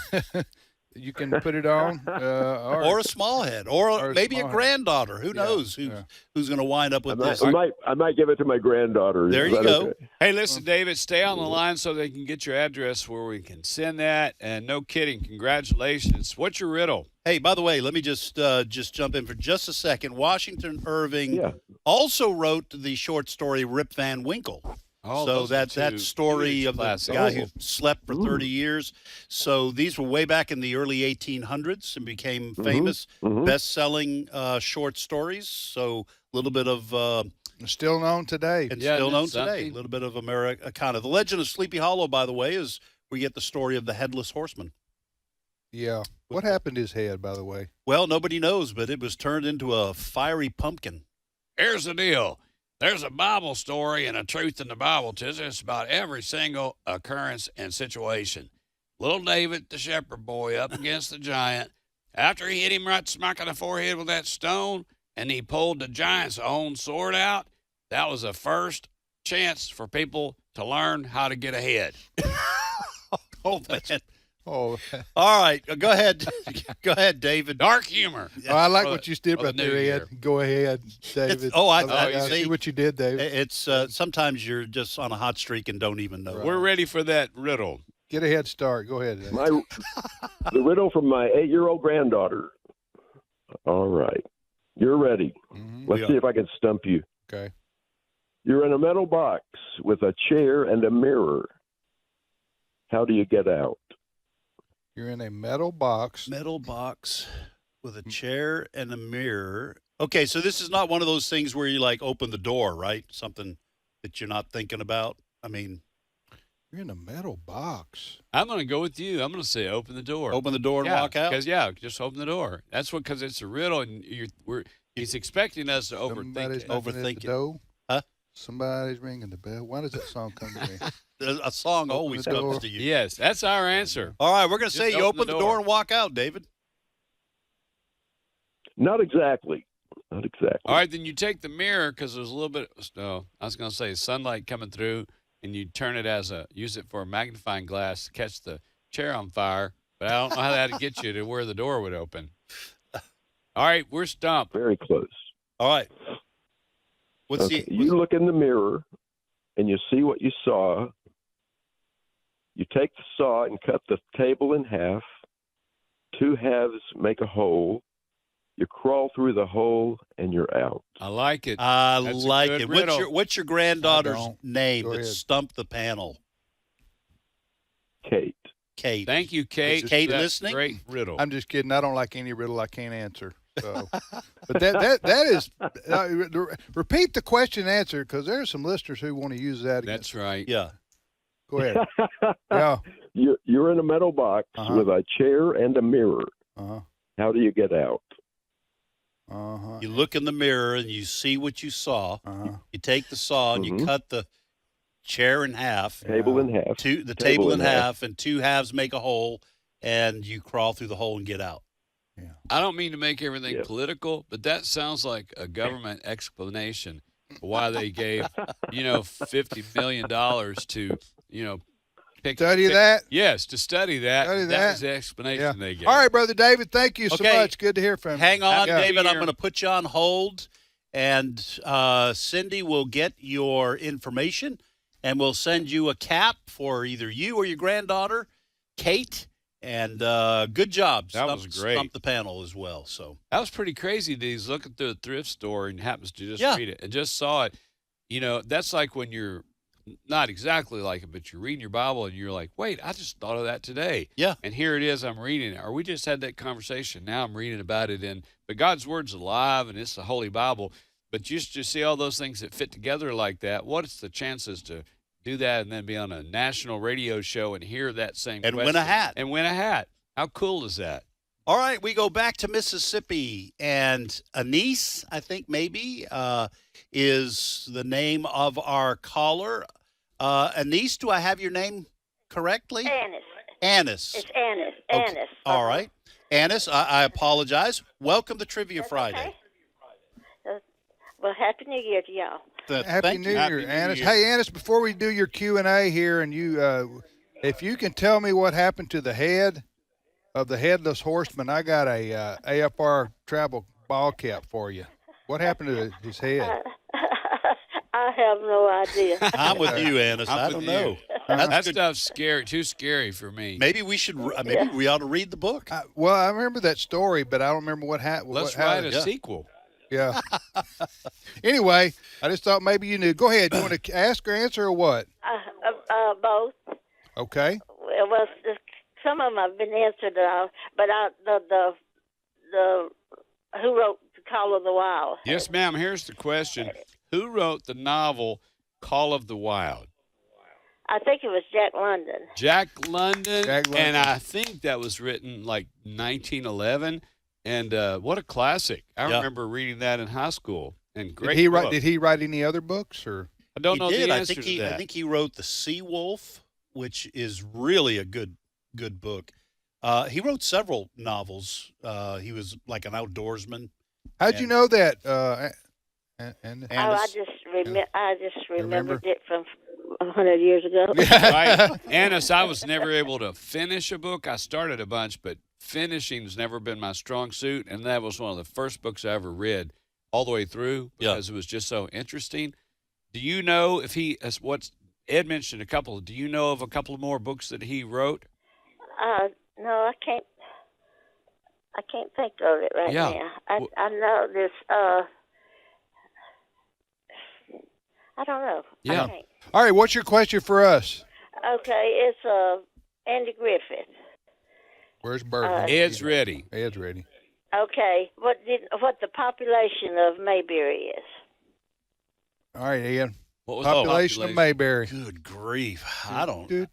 you can put it on. Or a small head, or maybe a small head. granddaughter. Who knows who's going to wind up with this? I might give it to my granddaughter. There Is you that go. okay? Hey, listen, David, stay on the line so they can get your address where we can send that. And no kidding, congratulations. What's your riddle? Hey, by the way, let me just jump in for just a second. Washington Irving Yeah. also wrote the short story Rip Van Winkle. Oh, So those are that two story huge of the classics. guy who slept for 30 years. So these were way back in the early 1800s and became famous, best-selling short stories. So a little bit of Still known today. and Yeah, still known isn't it today. something? A little bit of Americana. The Legend of Sleepy Hollow, by the way, is we get the story of the Headless Horseman. Yeah. What happened to his head, by the way? Well, nobody knows, but it was turned into a fiery pumpkin. Here's the deal. There's a Bible story and a truth in the Bible tells us about every single occurrence and situation. Little David, the shepherd boy, up against the giant. After he hit him right smack on the forehead with that stone, and he pulled the giant's own sword out, that was the first chance for people to learn how to get ahead. Oh, man. Oh, All right. Go ahead. Go ahead, David. Dark humor. I like For what the- you did for the right there, new Ed. year. Go ahead, David. I see what you did, David. It's sometimes you're just on a hot streak and don't even know. We're ready for that riddle. Get a head start. Go ahead, David. The riddle from my 8-year-old granddaughter. All right. You're ready. Let's We see are. if I can stump you. Okay. You're in a metal box with a chair and a mirror. How do you get out? You're in a metal box. Metal box with a chair and a mirror. Okay, so this is not one of those things where you like open the door, right? Something that you're not thinking about. I mean, You're in a metal box. I'm going to go with you. I'm going to say open the door. open the door and walk out. Because just open the door. That's what because it's a riddle, and he's expecting us to overthink Somebody's it. knocking at Overthink the it. door. Huh? Somebody's ringing the bell. Why does that song come to me? A song Open always the door. comes to you. Yes, that's our answer. All right, we're going to say Just you open open the the door. door and walk out, David. Not exactly. Not exactly. All right, then you take the mirror because there's a little bit. No, I was going to say sunlight coming through, and you turn it use it for a magnifying glass to catch the chair on fire. But I don't know how that'd get you to where the door would open. All right, we're stumped. Very close. All right. What's Okay. the You look in the mirror and you see what you saw. You take the saw and cut the table in half. 2 halves make a hole. You crawl through the hole and you're out. I like it. I That's a like good it. riddle. What's your granddaughter's don't. name Go that ahead. stumped the panel? Kate. Kate. Thank you, Kate. Is Kate for that listening? Great riddle. I'm just kidding. I don't like any riddle I can't answer. So, but that is repeat the question and answer because there are some listeners who want to use that. Again. That's right. Yeah. Go ahead. Yeah. You're in a metal box Uh-huh. with a chair and a mirror. Uh How do you get out? huh. Uh huh. You look in the mirror and you see what you saw. Uh huh. You take the saw and you Mhm. cut the chair in half. Table in half. The table in half, and 2 halves make a hole, and you crawl through the hole and get out. I don't mean to make everything Yeah. political, but that sounds like a government explanation for why they gave, $50 million to, Study that. Yes, to study that. Study That that. was the explanation they gave. All right, brother David. Thank you so Okay. much. Good to hear from you. Hang on, Yeah. David. I'm Here. going to put you on hold, and Cindy will get your information, and we'll send you a cap for either you or your granddaughter, Kate. And good job. That was great. Stump the panel as well. So That was pretty crazy that he's looking through a thrift store and happens to just Yeah. read it and just saw it. That's like when you're not exactly like it, but you're reading your Bible and you're like, wait, I just thought of that today. Yeah. And here it is, I'm reading it. Or we just had that conversation. Now I'm reading about it. But God's Word's alive and it's the Holy Bible. But just to see all those things that fit together like that, what's the chances to do that and then be on a national radio show and hear that same And question? win a hat. And win a hat. How cool is that? All right, we go back to Mississippi, and Anise, I think maybe, is the name of our caller. Anise, do I have your name correctly? Annis. Annis. It's Annis. Okay. Annis. All right. Annis, I apologize. Welcome to Trivia That's Friday. okay. Well, Happy New Year to y'all. Happy New Year, Happy New Annis. Year. Hey, Annis, before we do your Q&A here, and you, if you can tell me what happened to the head of the headless horseman, I got a AFR travel ball cap for you. What happened to his head? I have no idea. I'm with you, Annis. I'm I with don't you. know. Uh-huh. That stuff's scary, too scary for me. Maybe we should. Maybe we ought to read the book. Well, I remember that story, but I don't remember what happened. Let's write a sequel. Yeah. Anyway, I just thought maybe you knew. Go ahead. You want to ask or answer or what? Both. Okay. Well, some of them have been answered, but the who wrote The Call of the Wild? Yes, ma'am. Here's the question. Who wrote the novel Call of the Wild? I think it was Jack London. Jack London. Jack London. And I think that was written like 1911. And what a classic. I remember reading that in high school. And great book. Did he write any other books or? I don't know the I answer think to that. I think he wrote The Sea Wolf, which is really a good book. He wrote several novels. He was like an outdoorsman. How'd you know that? Annis? I just remembered it from 100 years ago. Right. Annis, I was never able to finish a book. I started a bunch, but finishing's never been my strong suit. And that was one of the first books I ever read all the way through because it was just so interesting. Do you know if what Ed mentioned a couple, do you know of a couple more books that he wrote? No, I can't think of it right now. I know this, I don't know. Yeah. I can't. All right. What's your question for us? Okay, it's Andy Griffith. Where's Bert? Ed's ready. Ed's ready. Okay, what the population of Mayberry is? All right, Ian. What was Population of Mayberry. Good grief! I don't know.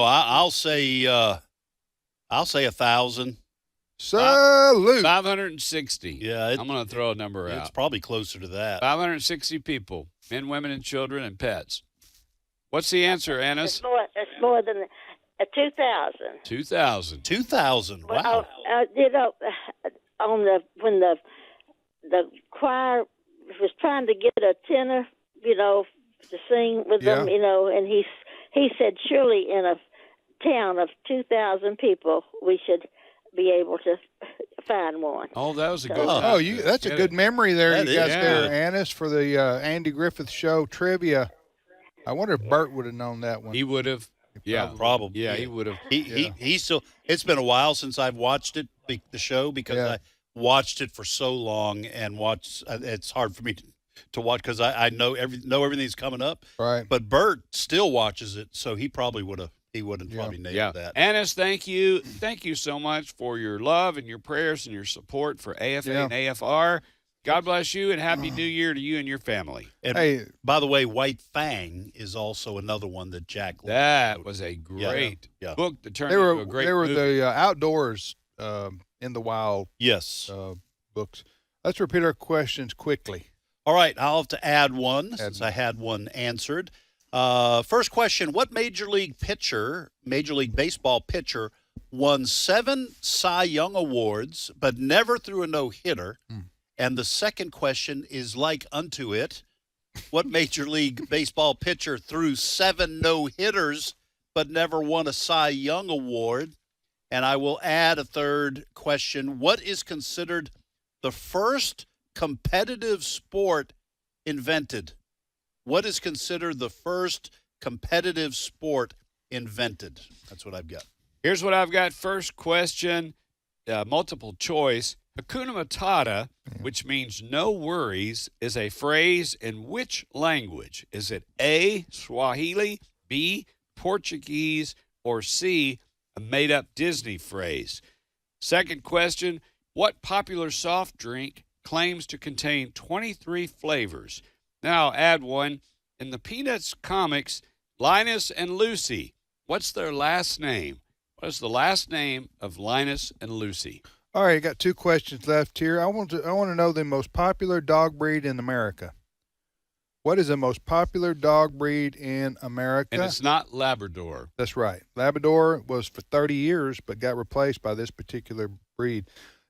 I'll say 1,000. Salute. 560. Yeah, I'm going to throw a number It's out. probably closer to that. 560 people, men, women, and children, and pets. What's the answer, Annis? It's more than 2,000. 2,000. 2,000. Wow. When the choir was trying to get a tenor, to sing with them, and he said, surely in a town of 2,000 people, we should be able to find one. Oh, that was a good. That's a good memory there That you got is there, good. Annis, for the Andy Griffith Show trivia. I wonder if Bert would have known that one. He would have. Yeah, Probably. Yeah, he would have. He still. It's been a while since I've watched it, the show, because I watched it for so long and it's hard for me to watch because I know everything's coming up. Right. But Bert still watches it, so he probably would have. He wouldn't probably nailed that. Annis, thank you. Thank you so much for your love and your prayers and your support for AFA and AFR. God bless you, and Happy New Year to you and your family. And by the way, White Fang is also another one that Jack. That was a great book that turned into a great movie. the outdoors in the wild. Yes. Books. Let's repeat our questions quickly. All right, I'll have to add one since I had one answered. First question: what Major League Baseball pitcher, won 7 Cy Young awards but never threw a no-hitter? And the second question is like unto it: what Major League Baseball pitcher threw 7 no-hitters but never won a Cy Young award? And I will add a third question: what is considered the first competitive sport invented? What is considered the first competitive sport invented? That's what I've got. Here's what I've got. First question, multiple choice. Hakuna Matata, which means no worries, is a phrase in which language? Is it A, Swahili, B, Portuguese, or C, a made-up Disney phrase? Second question, what popular soft drink claims to contain 23 flavors. Now add one. In the Peanuts comics, Linus and Lucy, what's their last name? What is the last name of Linus and Lucy? All right, I got 2 questions left here. I want to know the most popular dog breed in America. What is the most popular dog breed in America? And it's not Labrador. That's right. Labrador was for 30 years, but got replaced by this particular breed.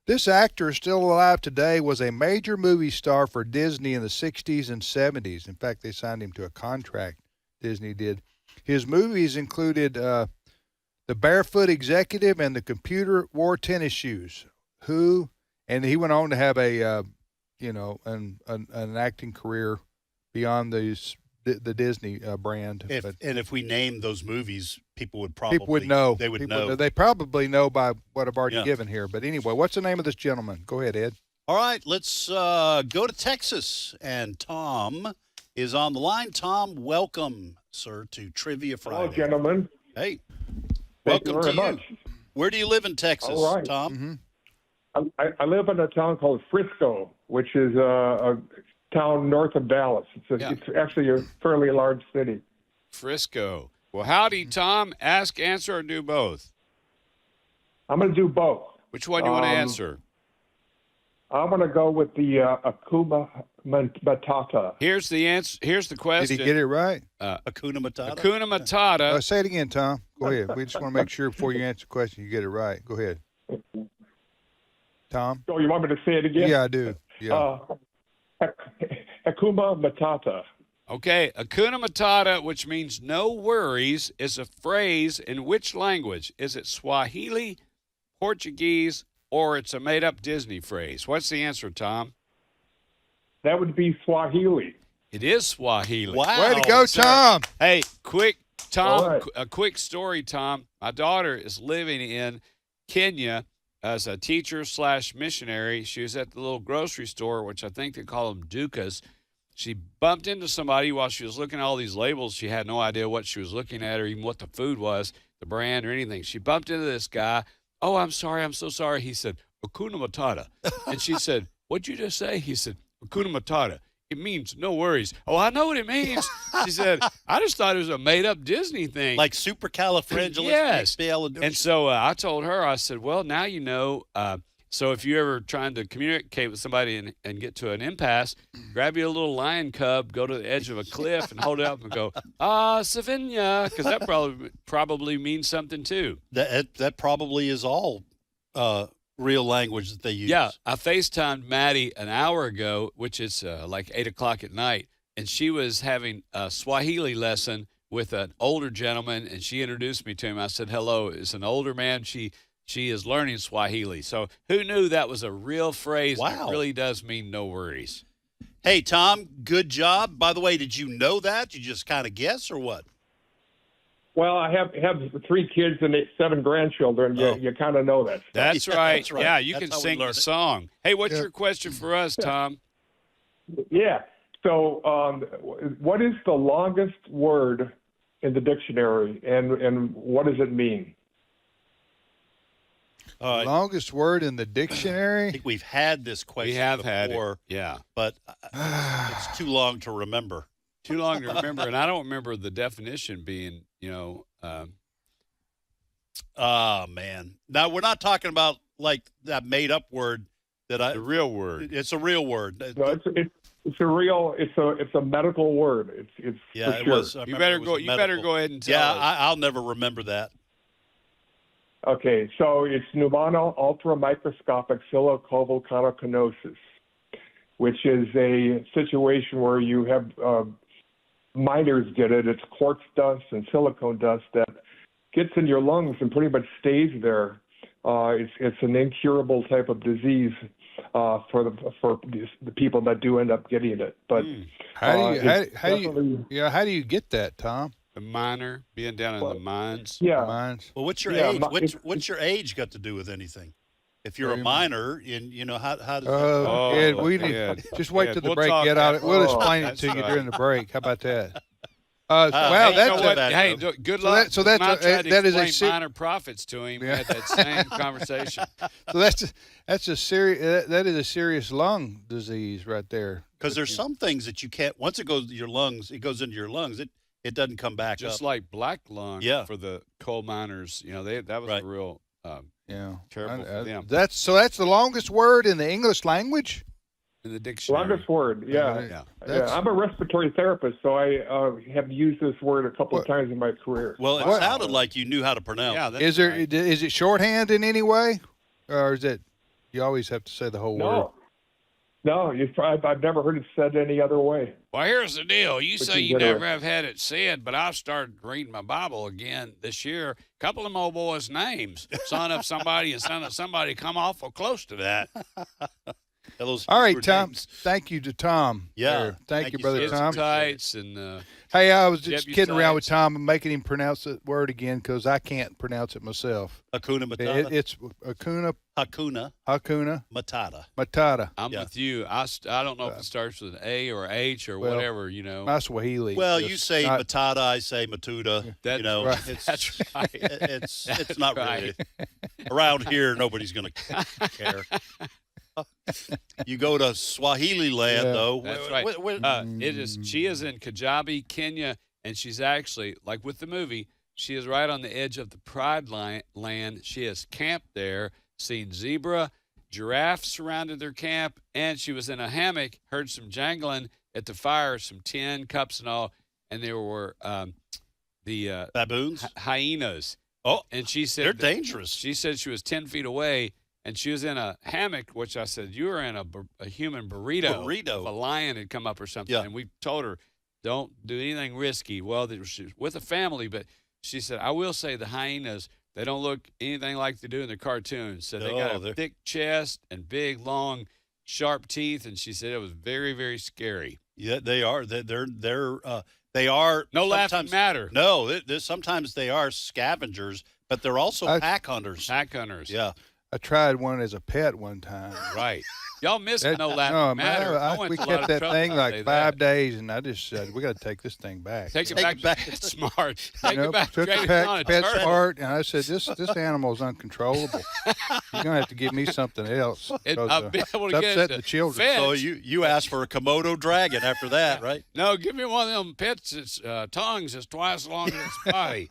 This actor, still alive today, was a major movie star for Disney in the 60s and 70s. In fact, they signed him to a contract, Disney did. His movies included The Barefoot Executive and The Computer Wore Tennis Shoes. And he went on to have an acting career beyond the Disney brand. If we name those movies, people would know. They would know. They probably know by what I've already given here. But anyway, what's the name of this gentleman? Go ahead, Ed. All right, let's go to Texas. And Tom is on the line. Tom, welcome, sir, to Trivia Friday. Hello, gentlemen. Hey, Thank welcome you very to you. much. Where do you live in Texas, All right. Tom? Mm-hmm. I live in a town called Frisco, which is a town north of Dallas. It's actually a fairly large city. Frisco. Well, howdy, Tom. Ask, answer, or do both? I'm going to do both. Which one do you want to answer? I'm going to go with the Akuma Matata. Here's the answer. Here's the question. Did he get it right? Hakuna Matata. Hakuna Matata. Say it again, Tom. Go ahead. We just want to make sure before you answer the question, you get it right. Go ahead. Tom? Oh, you want me to say it again? Yeah, I do. Yeah. Akuma Matata. Okay, Hakuna Matata, which means no worries, is a phrase in which language? Is it Swahili, Portuguese, or it's a made-up Disney phrase? What's the answer, Tom? That would be Swahili. It is Swahili. Wow. Way to go, Tom. Hey, Tom, right. a quick story, Tom. My daughter is living in Kenya as a teacher/missionary. She was at the little grocery store, which I think they call them dukas. She bumped into somebody while she was looking at all these labels. She had no idea what she was looking at or even what the food was, the brand or anything. She bumped into this guy. Oh, I'm sorry. I'm so sorry. He said, Hakuna Matata. And she said, what'd you just say? He said, Hakuna Matata. It means no worries. Oh, I know what it means. She said, I just thought it was a made-up Disney thing. Like supercalifragilistic. Yes. Expialidocious. And so I told her, I said, well, now you know. So if you're ever trying to communicate with somebody and get to an impasse, grab you a little lion cub, go to the edge of a cliff and hold it up and go, Savinia, because that probably means something too. That probably is all real language that they use. Yeah, I FaceTimed Maddie an hour ago, which is like 8 o'clock at night, and she was having a Swahili lesson with an older gentleman, and she introduced me to him. I said, hello, it's an older man. She is learning Swahili. So who knew that was a real phrase? Wow. That really does mean no worries. Hey, Tom, good job. By the way, did you know that? You just kind of guess or what? Well, I have 3 kids and 7 grandchildren. You kind of know that. That's Yeah, right. that's right. Yeah, you That's can how we sing the learn it. song. Hey, what's your question for us, Tom? Yeah. So what is the longest word in the dictionary, and what does it mean? Longest word in the I dictionary? think we've had this question We have before, had it. Yeah. but it's too long to remember. Too long to remember, and I don't remember the definition being, Man. Now, we're not talking about like that made-up word the real word. It's a real word. No, it's a real. It's a medical word. It's Yeah, for it sure. was. I You remember better it was go. a You better medical. go ahead and tell Yeah, us. I'll never remember that. Okay, so it's pneumono ultramicroscopic silicovolcanosis, which is a situation where you have miners get it. It's quartz dust and silicone dust that gets in your lungs and pretty much stays there. It's an incurable type of disease for the people that do end up getting it. But How do you get that, Tom? The miner being down in the mines. Yeah. Mines. Well, what's your Yeah, age? What's your age got to do with anything? If you're a minor, how does Ed, we need Ed. just wait Ed, till the we'll break. talk Get out. after. We'll explain it That's to you right. during the break. How about that? Wow, Hey, that's you know what? bad Hey, joke. good So luck. that- so that's When I tried to that is a explain se- minor prophets to him. Yeah. We had that same conversation. So that's a serious that is a serious lung disease right there. Because there's some things that you can't. Once it goes to your lungs, it goes into your lungs. It doesn't come back Just up. like black lung Yeah. for the coal miners. You know, that was Right. a real Yeah, terrible for them. That's the longest word in the English language. In the dictionary. Longest word, yeah. Yeah. Yeah, I'm a respiratory therapist, so I have used this word a couple of times in my career. Well, it sounded like you knew how to pronounce. Yeah, it. that's Is there right. is it shorthand in any way, or is it you always have to say the whole word? No, I've never heard it said any other way. Well, here's the deal. You Which say is you never interesting. have had it said, but I've started reading my Bible again this year. A couple of my old boys' names, son of somebody and son of somebody, come awful close to that. Those All right, were Tom. names. Thank you to Tom. Yeah. there. Thank Thank you, you, brother sir. Tom. Tights and Hey, I was just kidding around with Deputites. Tom and making him pronounce that word again because I can't pronounce it myself. Hakuna Matata. It's Hakuna Hakuna Matata. Matata. I'm with you. I don't know if it starts with an A or H or well, whatever, you know. My Swahili. Well, just you say not- Matata, I say Matuta. That's you know, right. it's That's right. it's not right. really around here. Nobody's going to care. You go to Swahili land, Yeah. though. That's right. She is in Kajabi, Kenya, and she's actually, like with the movie, she is right on the edge of the Pride land. She has camped there, seen zebra, giraffe surrounded their camp, and she was in a hammock, heard some jangling at the fire, some tin cups and all, and there were the baboons, hyenas. Oh, and she said they're dangerous. She said she was 10 feet away. And she was in a hammock, which I said, you were in a human burrito. If a lion had come up or something. Yeah. And we told her, don't do anything risky. Well, she was with a family, but she said, I will say the hyenas, they don't look anything like they do in the cartoons. So they got a thick chest and big, long, sharp teeth. And she said it was very, very scary. Yeah, they are. They are. No laughing matter. No, sometimes they are scavengers, but they're also pack hunters. Pack hunters. Yeah. I tried one as a pet one time. Right. Y'all missed That- no laughing no, matter. man, I went we to a lot kept of that trouble thing to like say 5 that. days, and I just said we got to take this thing back. Take it back. That's smart. Take You know, it back. took Drag the it on a pet turtle. part, and I said, "This animal is uncontrollable. You're gonna have to give me something else." I'll be able to it's get upsetting it the children. fed. So you asked for a Komodo dragon after that, right? No, give me one of them pets that's tongues is twice as long as its body.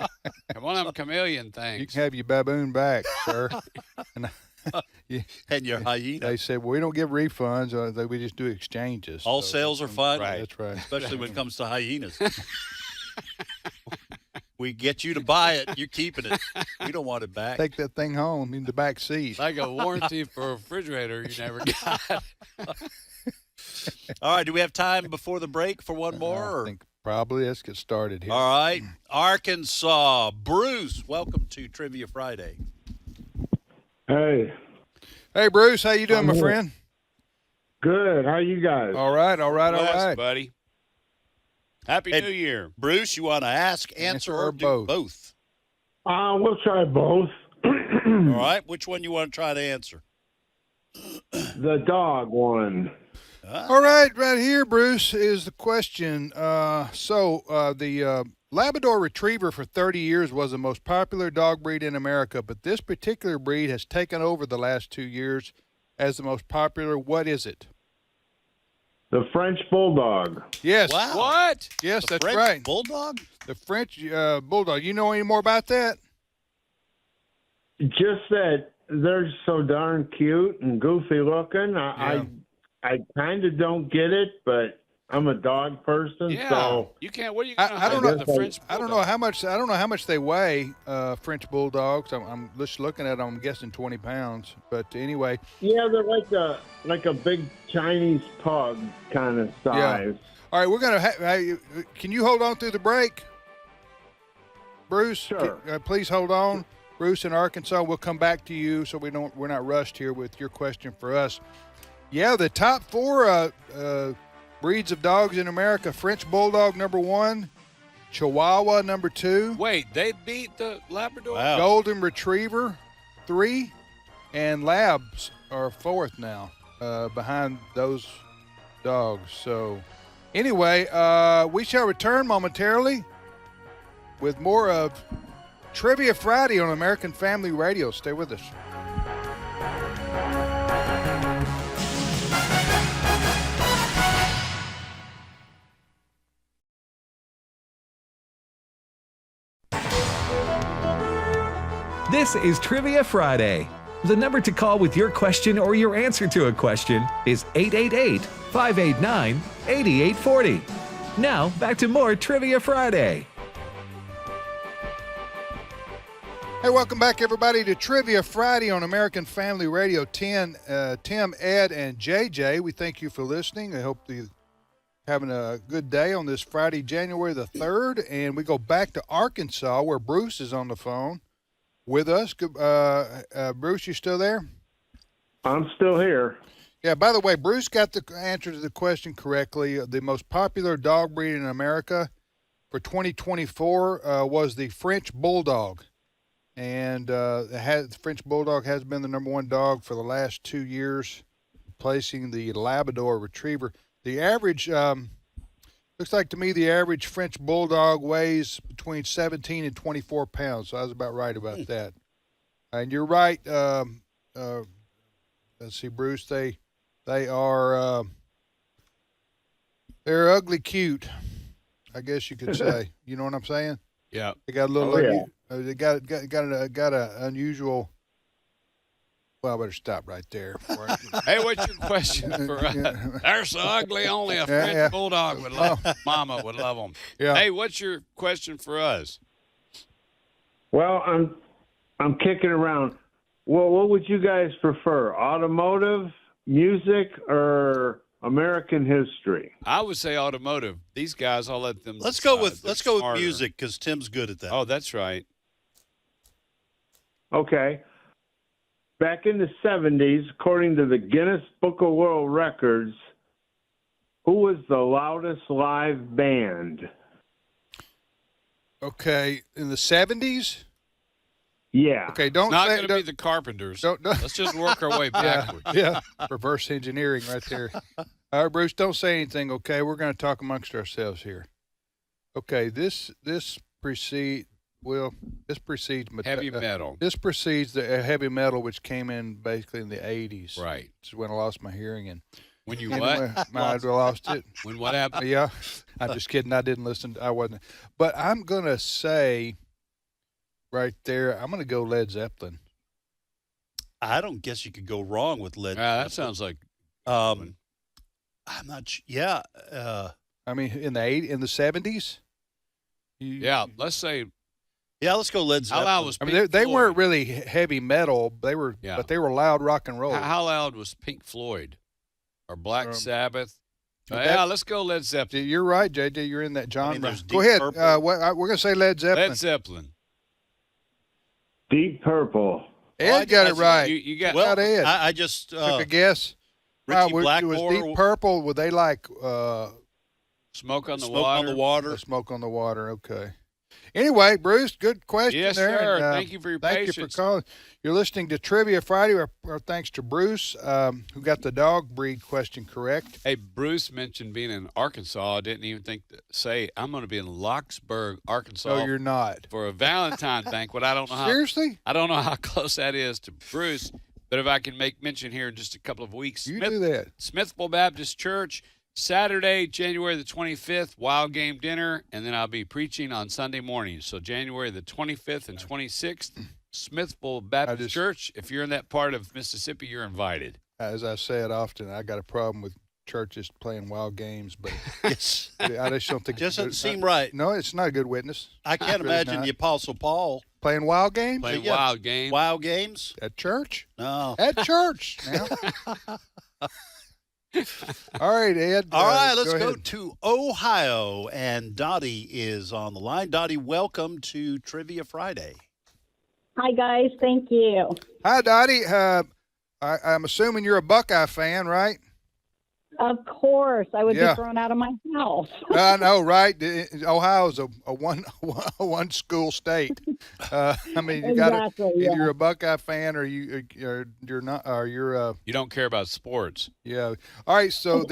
And one of them chameleon things. You can have your baboon back, sir. And your hyena. They said, well, we don't give refunds. We just do exchanges. All So, sales are fine. Right. That's right. Especially when it comes to hyenas. We get you to buy it, you're keeping it. We don't want it back. Take that thing home in the back seat. Like a warranty for a refrigerator you never got. All right, do we have time before the break for one more? I Or? think probably. Let's get started here. All right, Arkansas. Bruce, welcome to Trivia Friday. Hey. Hey, Bruce, how you doing, my here. friend? Good. How you guys? All right, all right, all Bless, right. buddy. Happy Hey, New Year. Bruce, you want to ask, answer, or do both? We'll try both. All right, which one you want to try to answer? The dog one. All right, right here, Bruce, is the question. The Labrador Retriever for 30 years was the most popular dog breed in America, but this particular breed has taken over the last 2 years as the most popular. What is it? The French Bulldog. Yes. Wow. What? Yes, The that's French right. Bulldog? The French Bulldog. You know any more about that? Just that they're so darn cute and goofy looking. I kind of don't get it, but I'm a dog person, Yeah. so You can't. What are you going to I don't know. the French I don't know how much. I don't know how much they weigh. French Bulldogs. I'm just looking at them. I'm guessing 20 pounds. But anyway. yeah, they're like a big Chinese pug kind of size. All right, we're gonna. Can you hold on through the break, Bruce? Sure. Please hold on, Bruce in Arkansas. We'll come back to you, so we're not rushed here with your question for us. Yeah, the top 4 breeds of dogs in America: French Bulldog #1, Chihuahua #2. Wait, they beat the Labrador? Wow. Golden Retriever 3, and Labs are 4th now, behind those dogs. So Anyway, we shall return momentarily with more of Trivia Friday on American Family Radio. Stay with us. This is Trivia Friday. The number to call with your question or your answer to a question is 888-589-8840. Now, back to more Trivia Friday. Hey, welcome back, everybody, to Trivia Friday on American Family Radio. Tim, Ed, and JJ, we thank you for listening. I hope you're having a good day on this Friday, January the 3rd. And we go back to Arkansas, where Bruce is on the phone with us. Bruce, you still there? I'm still here. Yeah, by the way, Bruce got the answer to the question correctly. The most popular dog breed in America for 2024 was the French Bulldog. And the French Bulldog has been the number one dog for the last 2 years, replacing the Labrador Retriever. The average, looks like to me, the average French Bulldog weighs between 17 and 24 pounds. So I was about right about that. And you're right. Let's see, Bruce. They are they're ugly cute, I guess you could say. You know what I'm saying? Yeah. They got a little. They got an unusual. Well, I better stop right there. Hey, what's your question for us? They're so ugly, only a French Bulldog would love Mama would love them. Yeah. Hey, what's your question for us? Well, I'm kicking around. Well, what would you guys prefer? Automotive, music, or American history? I would say automotive. These guys, I'll let them. Let's go with smarter. music because Tim's good at that. Oh, that's right. Okay. Back in the 70s, according to the Guinness Book of World Records, who was the loudest live band? Okay, in the 70s? Yeah. Okay, don't It's not say going to be the Carpenters. don't- Let's just work our way backwards. Yeah, reverse engineering right there. All right, Bruce, don't say anything, okay? We're going to talk amongst ourselves here. Okay, this precedes Heavy metal. This precedes the heavy metal, which came in basically in the 80s. Right. This is when I lost my hearing. And When you anyway, what? I lost it. When what happened? Yeah, I'm just kidding. I didn't listen. I wasn't. But I'm going to say right there, I'm going to go Led Zeppelin. I don't guess you could go wrong with Led Zeppelin. That sounds like. I'm not. Yeah. I mean, in the 70s. Yeah, let's say. Yeah, let's go Led Zeppelin. How loud was I Pink mean, they Floyd? weren't really heavy metal. They were, Yeah. but they were loud rock and roll. How loud was Pink Floyd or Black Sabbath? that- Let's go Led Zeppelin. You're right, JJ. You're in that genre. there's Go Deep ahead. Purple. We're going to say Led Zeppelin. Led Zeppelin. Deep Purple. Ed got it right. You got. Well, Ed. I just Took a guess. Richie Was Blackmore. Deep Purple? Were they like Smoke on the Smoke Water. on the Water. Smoke on the Water? Okay. Anyway, Bruce, good question Yes, there. sir. and, Thank you for your thank patience. you for calling. You're listening to Trivia Friday. Our thanks to Bruce, who got the dog breed question correct. Hey, Bruce mentioned being in Arkansas. I didn't even think to say I'm going to be in Locksburg, Arkansas. No, you're not. For a Valentine banquet. I don't know how. Seriously? I don't know how close that is to Bruce, but if I can make mention here in just a couple of weeks. You do that. Smithville Baptist Church, Saturday, January the 25th, wild game dinner, and then I'll be preaching on Sunday morning. So January the 25th and 26th, Smithville Baptist Church. If you're in that part of Mississippi, you're invited. As I said often, I got a problem with churches playing wild games, but Yes. I just don't think Doesn't seem right. No, it's not a good witness. I can't Really imagine not. the Apostle Paul Playing wild games Playing Yeah. wild game. wild games. at church. No. At church. Now. All right, Ed. All right, let's go ahead. to Ohio, and Dottie is on the line. Dottie, welcome to Trivia Friday. Hi, guys. Thank you. Hi, Dottie. I'm assuming you're a Buckeye fan, right? Of course, I would Yeah. be thrown out of my house. I know, right? Ohio's a one school state. I mean, you got to Exactly, either yeah. you're a Buckeye fan or you're not, or you're You don't care about sports. yeah. All right, so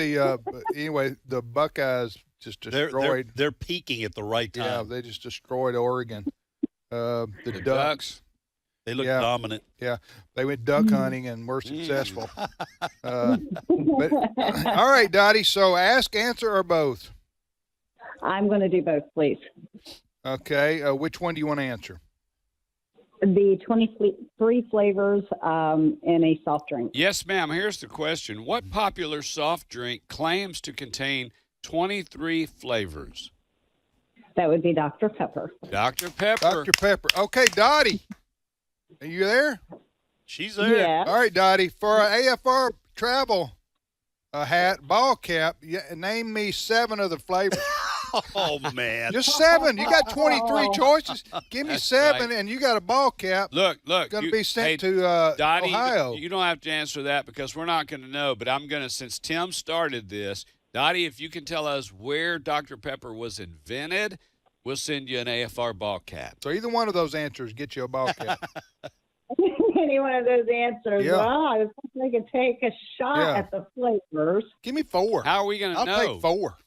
anyway, the Buckeyes just destroyed. They're peaking at the right time. Yeah, they just destroyed Oregon. The Ducks. They look dominant. Yeah, they went duck hunting and were successful. But all right, Dottie. So ask, answer, or both. I'm going to do both, please. Okay. Which one do you want to answer? The 23 flavors in a soft drink. Yes, ma'am. Here's the question. What popular soft drink claims to contain 23 flavors? That would be Dr. Pepper. Dr. Pepper. Dr. Pepper. Okay, Dottie. Are you there? She's there. Yeah. All right, Dottie. For our AFR travel hat, ball cap, name me 7 of the flavors. Oh, man. Just 7. You got 23 choices. Give me That's 7, right. and you got a ball cap. Look. Going to be sent to Dottie, Ohio. You don't have to answer that because we're not going to know, but I'm going to, since Tim started this, Dottie, if you can tell us where Dr. Pepper was invented, we'll send you an AFR ball cap. So either one of those answers get you a ball cap. Any one of those answers. Yeah. Well, I was hoping I could take a shot at the flavors. Give me 4. How are we going to know? I'll take 4.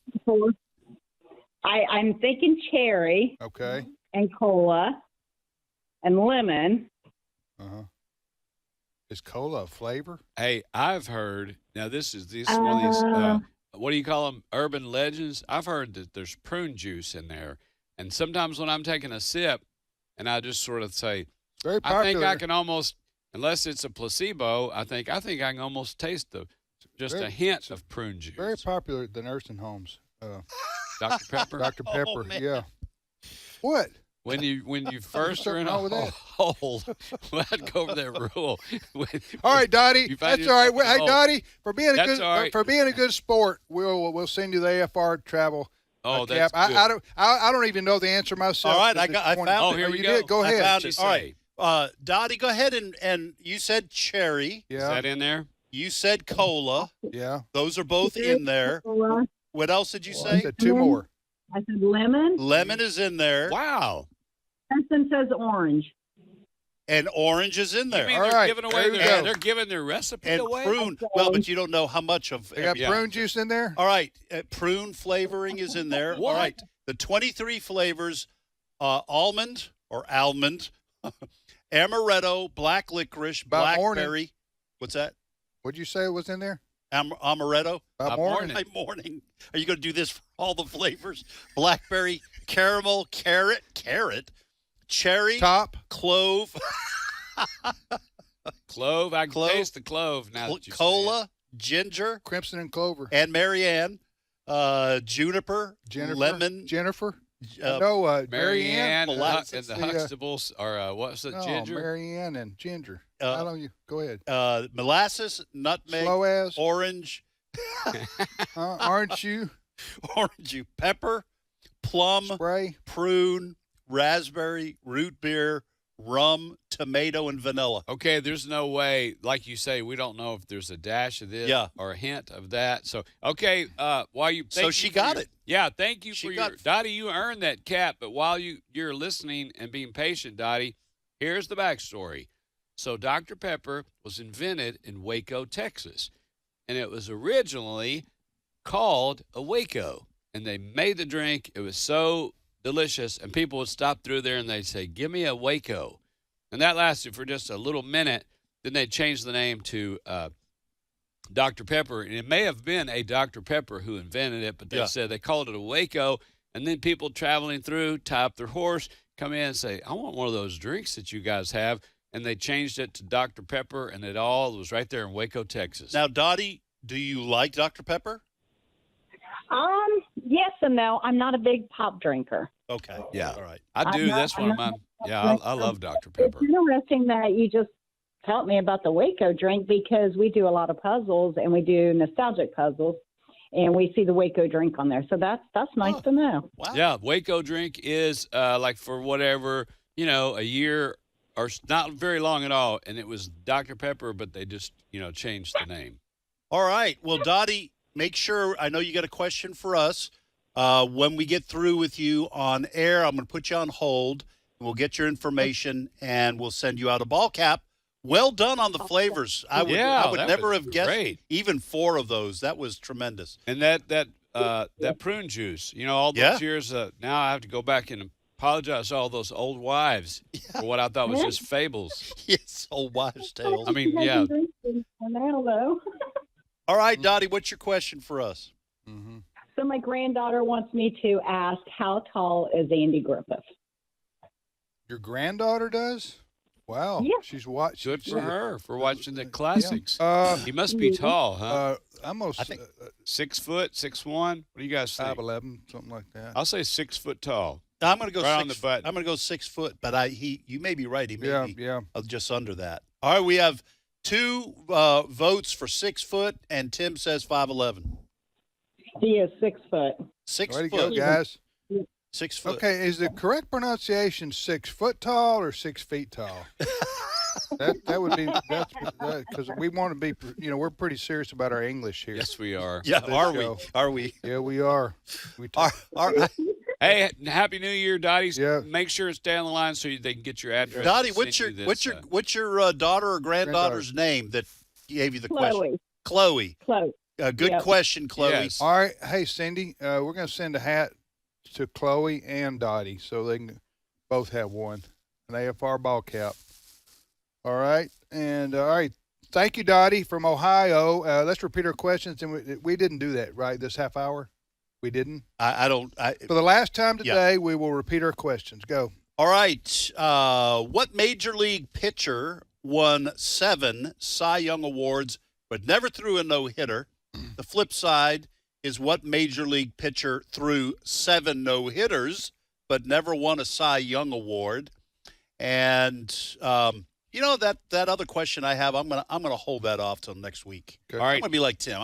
I'm thinking cherry Okay. and cola and lemon. Uh-huh. Is cola a flavor? Hey, I've heard, now this is one of these, what do you call them, urban legends? I've heard that there's prune juice in there. And sometimes when I'm taking a sip and I just sort of say, Very I popular. think I can almost, unless it's a placebo, I think I can almost taste a hint of prune juice. Very popular at the nursing homes. Dr. Pepper? Dr. Pepper, Oh, man. yeah. What? When you first are in a wrong with that? hole, let's go over that rule. All right, Dottie. You find That's all right. yourself in a Hey, hole. Dottie, for being a That's good all right. sport, we'll send you the AFR travel Oh, cap. that's good. I don't even know the answer myself. All right, It's I 20. found Oh, it. here Oh, we you go. did? Go I ahead. found What'd it. you All say? right. Dottie, go ahead and you said cherry. Is Yeah, that in there? You said cola. yeah. Those are both in there. Cola. What else did you I say? said 2 more. I said lemon. Lemon is in there, Wow. Preston says orange. and orange is in You there. mean All they're right, giving away there you their, go. they're giving their recipe And away? prune. Well, but you don't know how much of. They got Yeah. prune juice in there? All right, prune flavoring is in there. What? All right, the 23 flavors: almond or almond, amaretto, black licorice, About morning. blackberry. What's that? What'd you say was in there? Amaretto. About morning. morning. By morning. Are you going to do this for all the flavors? Blackberry, caramel, carrot, cherry, Top. clove, Clove. I can Clove. taste the clove now that you say cola, ginger, Crimson and clover. and Marianne, juniper, Jennifer. lemon, Jennifer. uh, No, it. Marianne. Marianne and molasses. the The, Huxtables, or what's it, No, ginger? Marianne and ginger. Uh, I don't you. Go ahead. molasses, nutmeg, Slow as. orange, Aren't you? pepper, plum, Spray. prune, raspberry, root beer, rum, tomato, and vanilla. Okay, there's no way, like you say, we don't know if there's a dash of this Yeah. or a hint of that. So, okay, while you So thank she you for got your- it. Yeah, thank you She for got your it. Dottie. You earned that cap, but while you're listening and being patient, Dottie, here's the backstory. So, Dr. Pepper was invented in Waco, Texas, and it was originally called a Waco, and they made the drink. It was so delicious, and people would stop through there and they'd say, "Give me a Waco." And that lasted for just a little minute. Then they changed the name to Dr. Pepper. And it may have been a Dr. Pepper who invented it, but they Yeah. said they called it a Waco. And then people traveling through tie up their horse, come in and say, "I want one of those drinks that you guys have." And they changed it to Dr. Pepper, and it all was right there in Waco, Texas. Now, Dottie, do you like Dr. Pepper? Yes and no. I'm not a big pop drinker. Okay. Yeah. All right. I do. I'm not- That's one I'm of not- my, yeah, I love Dr. Pepper. It's interesting that you just taught me about the Waco drink because we do a lot of puzzles and we do nostalgic puzzles, and we see the Waco drink on there. So that's nice to know. Wow. Yeah, Waco drink is like for whatever, a year or not very long at all. And it was Dr. Pepper, but they just, changed the name. All right. Well, Dottie, make sure, I know you got a question for us. When we get through with you on air, I'm going to put you on hold. We'll get your information, and we'll send you out a ball cap. Well done on the flavors. I would never have guessed even 4 of those. That was tremendous. And that prune juice, all those years, now I have to go back and apologize to all those old wives for what I thought was just fables. Yes, old wives' tales. I mean, yeah. All right, Dottie, what's your question for us? Mm-hmm. So my granddaughter wants me to ask, how tall is Andy Griffith? Your granddaughter does? Wow. Yeah. She's watching. Good for her for watching the classics. Yeah. He must be tall, huh? Almost. I think 6 foot, 6'1". What do you guys think? 5'11", something like that. I'll say 6 foot tall. I'm going to go right 6 on the button. I'm going to go 6 foot, but you may be right. He may be yeah. Just under that. All right, we have 2 votes for 6 foot, and Tim says 5'11". He is 6 foot. 6 Way to foot. go, guys. 6 foot. Okay, is the correct pronunciation 6 foot tall or 6 feet tall? that would be because we want to be. We're pretty serious about our English here. Yes, we are. Yeah, are we? show. Are we? Yeah, we are. Hey, Happy New Year, Dottie. Yeah. Make sure and stay on the line so they can get your address. Dottie, and what's send your you this, what's your daughter or granddaughter's name that gave you the question? Chloe. Chloe. Good question, Chloe. Yes. All right, hey Cindy, we're going to send a hat to Chloe and Dottie so they can both have one, an AFR ball cap. All right, and all right, thank you, Dottie from Ohio. Let's repeat our questions, and we didn't do that right this half hour. We didn't. I don't. For the last time today, we will repeat our questions. Go. All right. What major league pitcher won 7 Cy Young awards but never threw a no-hitter? The flip side is what major league pitcher threw 7 no-hitters but never won a Cy Young award? And that other question I have, I'm gonna hold that off till next week. Good. All right. I'm gonna be like Tim.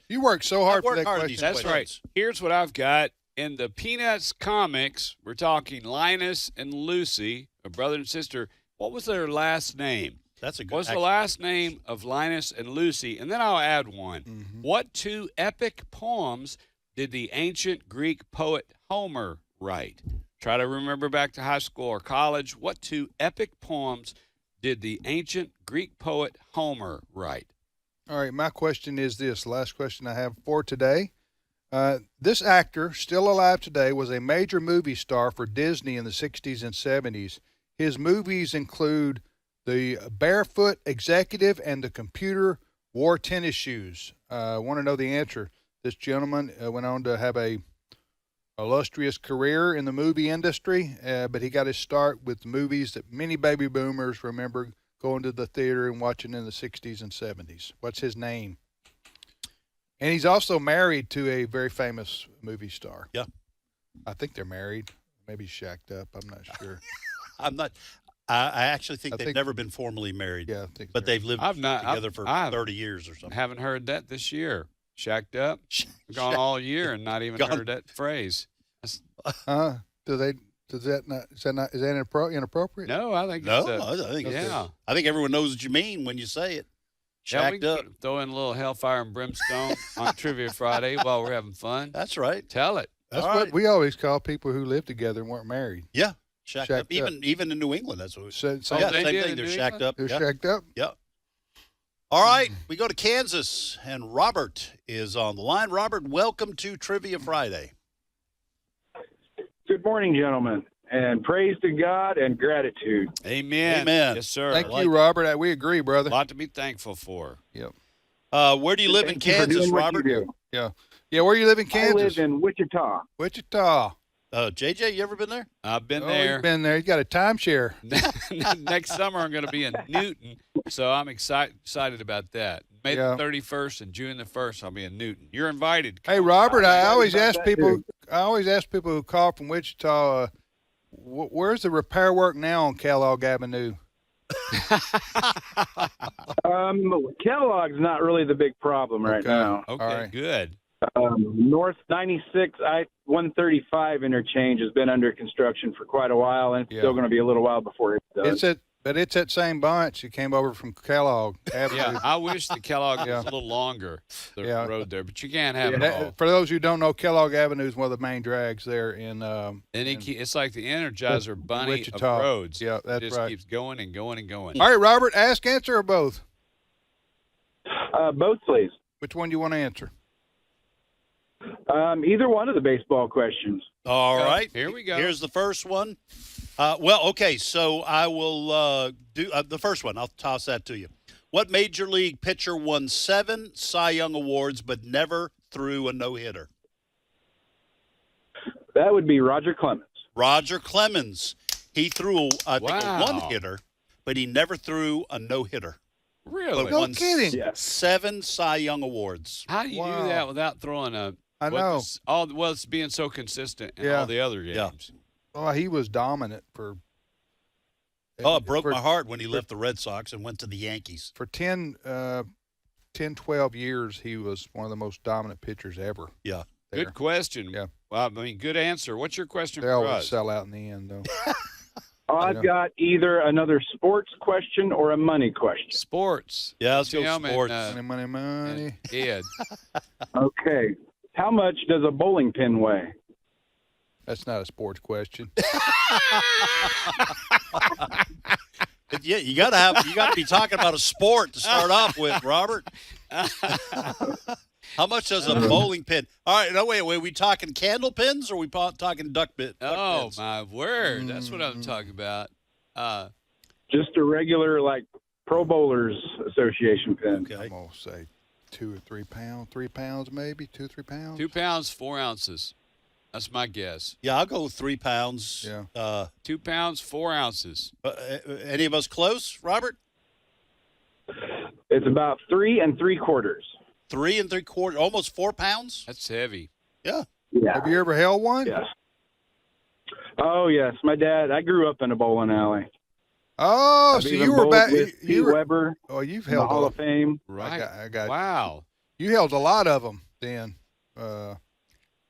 You worked so hard for that question. That's right. Here's what I've got. In the Peanuts comics, we're talking Linus and Lucy, a brother and sister. What was their last name? That's a good. What's the last name of Linus and Lucy? And then I'll add one. Mm-hmm. What 2 epic poems did the ancient Greek poet Homer write? Try to remember back to high school or college. What 2 epic poems did the ancient Greek poet Homer write? All right, my question is this, last question I have for today. This actor, still alive today, was a major movie star for Disney in the 60s and 70s. His movies include The Barefoot Executive and The Computer Wore Tennis Shoes. I want to know the answer. This gentleman went on to have a illustrious career in the movie industry, but he got his start with movies that many baby boomers remember going to the theater and watching in the 60s and 70s. What's his name? And he's also married to a very famous movie star. Yeah. I think they're married. Maybe shacked up. I'm not sure. I'm not. I actually think they've never been formally married. Yeah, I think but they've lived together for I've 30 years or something. Haven't heard that this year. Shacked up. Gone all year and not even heard that phrase. Is that inappropriate? No, I think I think I think everyone knows what you mean when you say it. Shacked up. Throw in a little hellfire and brimstone on Trivia Friday while we're having fun. That's right. Tell it. That's what we always call people who lived together and weren't married. Yeah, shacked up. Even in New England, that's what we say. Same thing. They're shacked up. They're shacked up. Yep. All right, we go to Kansas, and Robert is on the line. Robert, welcome to Trivia Friday. Good morning, gentlemen, and praise to God and gratitude. Amen. Amen. Yes, sir. Thank you, Robert. We agree, brother. A lot to be thankful for. Yep. Where do you live in Kansas, Robert? Yeah. Yeah, where do you live in Kansas? I live in Wichita. Wichita. JJ, you ever been there? I've been there. You've been there. You got a timeshare. Next summer, I'm going to be in Newton, so I'm excited about that. May the 31st and June the 1st, I'll be in Newton. You're invited. Hey, Robert, I always ask people who call from Wichita, where's the repair work now on Kellogg Avenue? Kellogg's not really the big problem right now. Okay, good. North 96 I-135 interchange has been under construction for quite a while, and it's still going to be a little while before it does. But it's that same bunch. It came over from Kellogg Avenue. Yeah, I wish the Kellogg was a little longer, the road there, but you can't have it all. For those who don't know, Kellogg Avenue is one of the main drags there in. It's like the Energizer Bunny Wichita. of roads. Yeah, that's it just right. keeps going and going and going. All right, Robert, ask, answer, or both? Both, please. Which one do you want to answer? Either one of the baseball questions. All right. Here we go. Here's the first one. Okay, so I will do the first one. I'll toss that to you. What Major League pitcher won 7 Cy Young Awards but never threw a no-hitter? That would be Roger Clemens. Roger Clemens. He threw, I think, a Wow. one-hitter, but he never threw a no-hitter. Really? But No won kidding. 7 Cy Young Awards. How do you do that without throwing a? I know. It's being so consistent in Yeah. all the other games. Oh, he was dominant for. Oh, it broke for- my heart when he left the Red Sox and went to the Yankees. For 10, 12 years, he was one of the most dominant pitchers ever. Yeah. There. Good question. Yeah. Well, I mean, good answer. What's your question They for always us? sell out in the end, though. I've got either another sports question or a money question. Sports. Yeah, let's go Tim and, sports. Money. and Ed. Okay. How much does a bowling pin weigh? That's not a sports question. Yeah, you gotta be talking about a sport to start off with, Robert. How much does a bowling pin? All right, no wait, we talking candle pins or we talking duck pins? Oh my word! That's what I'm talking about. Just a regular, like, Pro Bowlers Association pin. Okay. I'm going to say 2 or 3 pounds. 3 pounds, maybe 2 or 3 pounds. 2 pounds 4 ounces. That's my guess. Yeah, I'll go with 3 pounds. Yeah. 2 pounds 4 ounces. Any of us close, Robert? It's about 3 3/4. 3 3/4, almost 4 pounds. That's heavy. Yeah. Yeah. Have you ever held one? Yes. Oh, yes. My dad, I grew up in a bowling alley. Oh, I've so even you were bowled back. with Pete You were. Weber, Oh, you've in the held Hall a, of Fame. Right. I got. Wow. You held a lot of them then.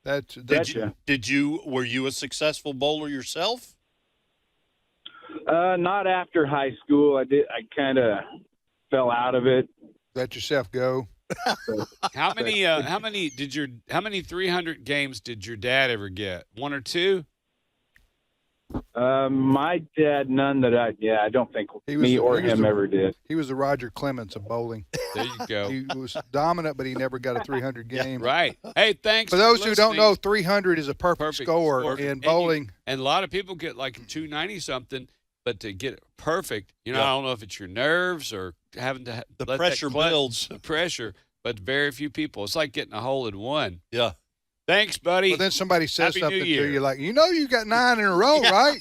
That's Were you a successful bowler yourself? Not after high school. I kind of fell out of it. Let yourself go. How many 300 games did your dad ever get? 1 or 2? My dad, none that I don't think me or him ever did. He was the Roger Clemens of bowling. There you go. He was dominant, but he never got a 300 game. Right. Hey, thanks For those who don't listening. know, 300 is a perfect score in bowling. And a lot of people get like 290 something, but to get it perfect, I Yeah. don't know if it's your nerves or having to The let pressure that clutch, builds. the pressure, but very few people. It's like getting a hole in one. Yeah. Thanks, buddy. But then somebody says Happy something New to Year. you like, you got 9 in a row, right?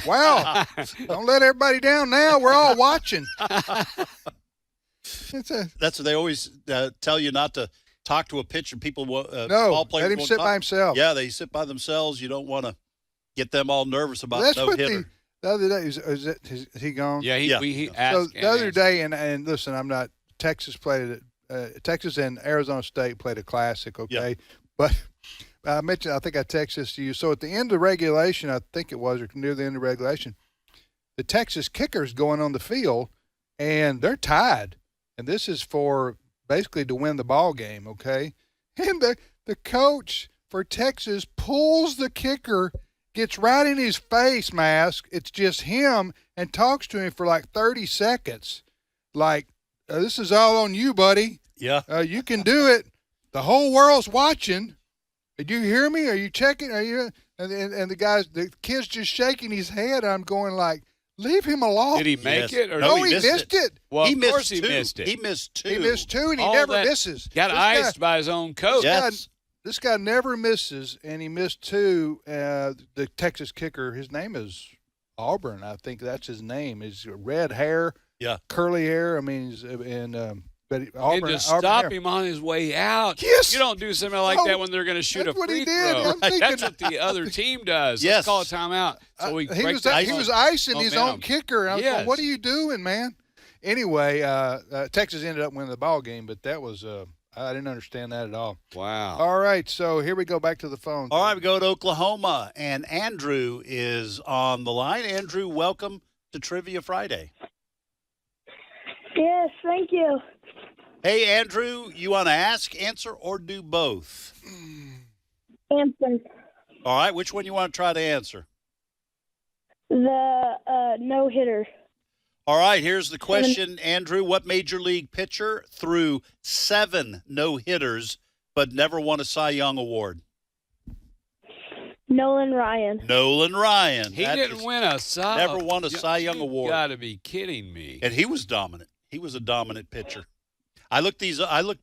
Wow. Don't let everybody down now. We're all watching. That's what they always tell you, not to talk to a pitcher. People, No, ball players let him won't sit talk. by himself. Yeah, they sit by themselves. You don't want to get them all nervous about That's no what hitter. the other day, is he gone? Yeah, he So asked. the other day, and listen, I'm not, Texas and Arizona State played a classic, okay? But I mentioned, I think I texted this to you. So at the end of regulation, I think it was, or near the end of regulation, the Texas kickers going on the field, and they're tied. And this is for basically to win the ball game, okay? And the coach for Texas pulls the kicker, gets right in his face mask. It's just him, and talks to him for like 30 seconds. Like, this is all on you, buddy. Yeah. You can do it. The whole world's watching. Did you hear me? Are you checking? Are you? And the kid's just shaking his head. I'm going like, leave him alone. Did he make it? Or no, he missed it. Well, He of missed course he two. missed it. He missed 2. He missed 2, and he All never that- misses. Got This iced guy- by his own coach. Yes. This guy never misses, and he missed 2. The Texas kicker, his name is Auburn. I think that's his name. He's red hair, curly hair. I mean, but Auburn. And to Auburn stop hair. him on his way out. Yes. You don't do something like Oh, that when they're going to shoot a that's what free he did. throw. I'm thinking- That's what the other team does. Yes. Let's call a timeout. So we he break was that he was icing his own momentum. kicker. I was Yes. going, what are you doing, man? Anyway, Texas ended up winning the ball game, but that was I didn't understand that at all. Wow. All right, so here we go back to the phone. All right, we go to Oklahoma, and Andrew is on the line. Andrew, welcome to Trivia Friday. Yes, thank you. Hey, Andrew, you want to ask, answer, or do both? Answer. All right, which one you want to try to answer? The no-hitter. All right, here's the question, Andrew. What Major League pitcher threw 7 no-hitters but never won a Cy Young Award? Nolan Ryan. Nolan Ryan. He didn't win a Cy. Never won a Cy Young Award. You got to be kidding me. And he was dominant. He was a dominant pitcher. I looked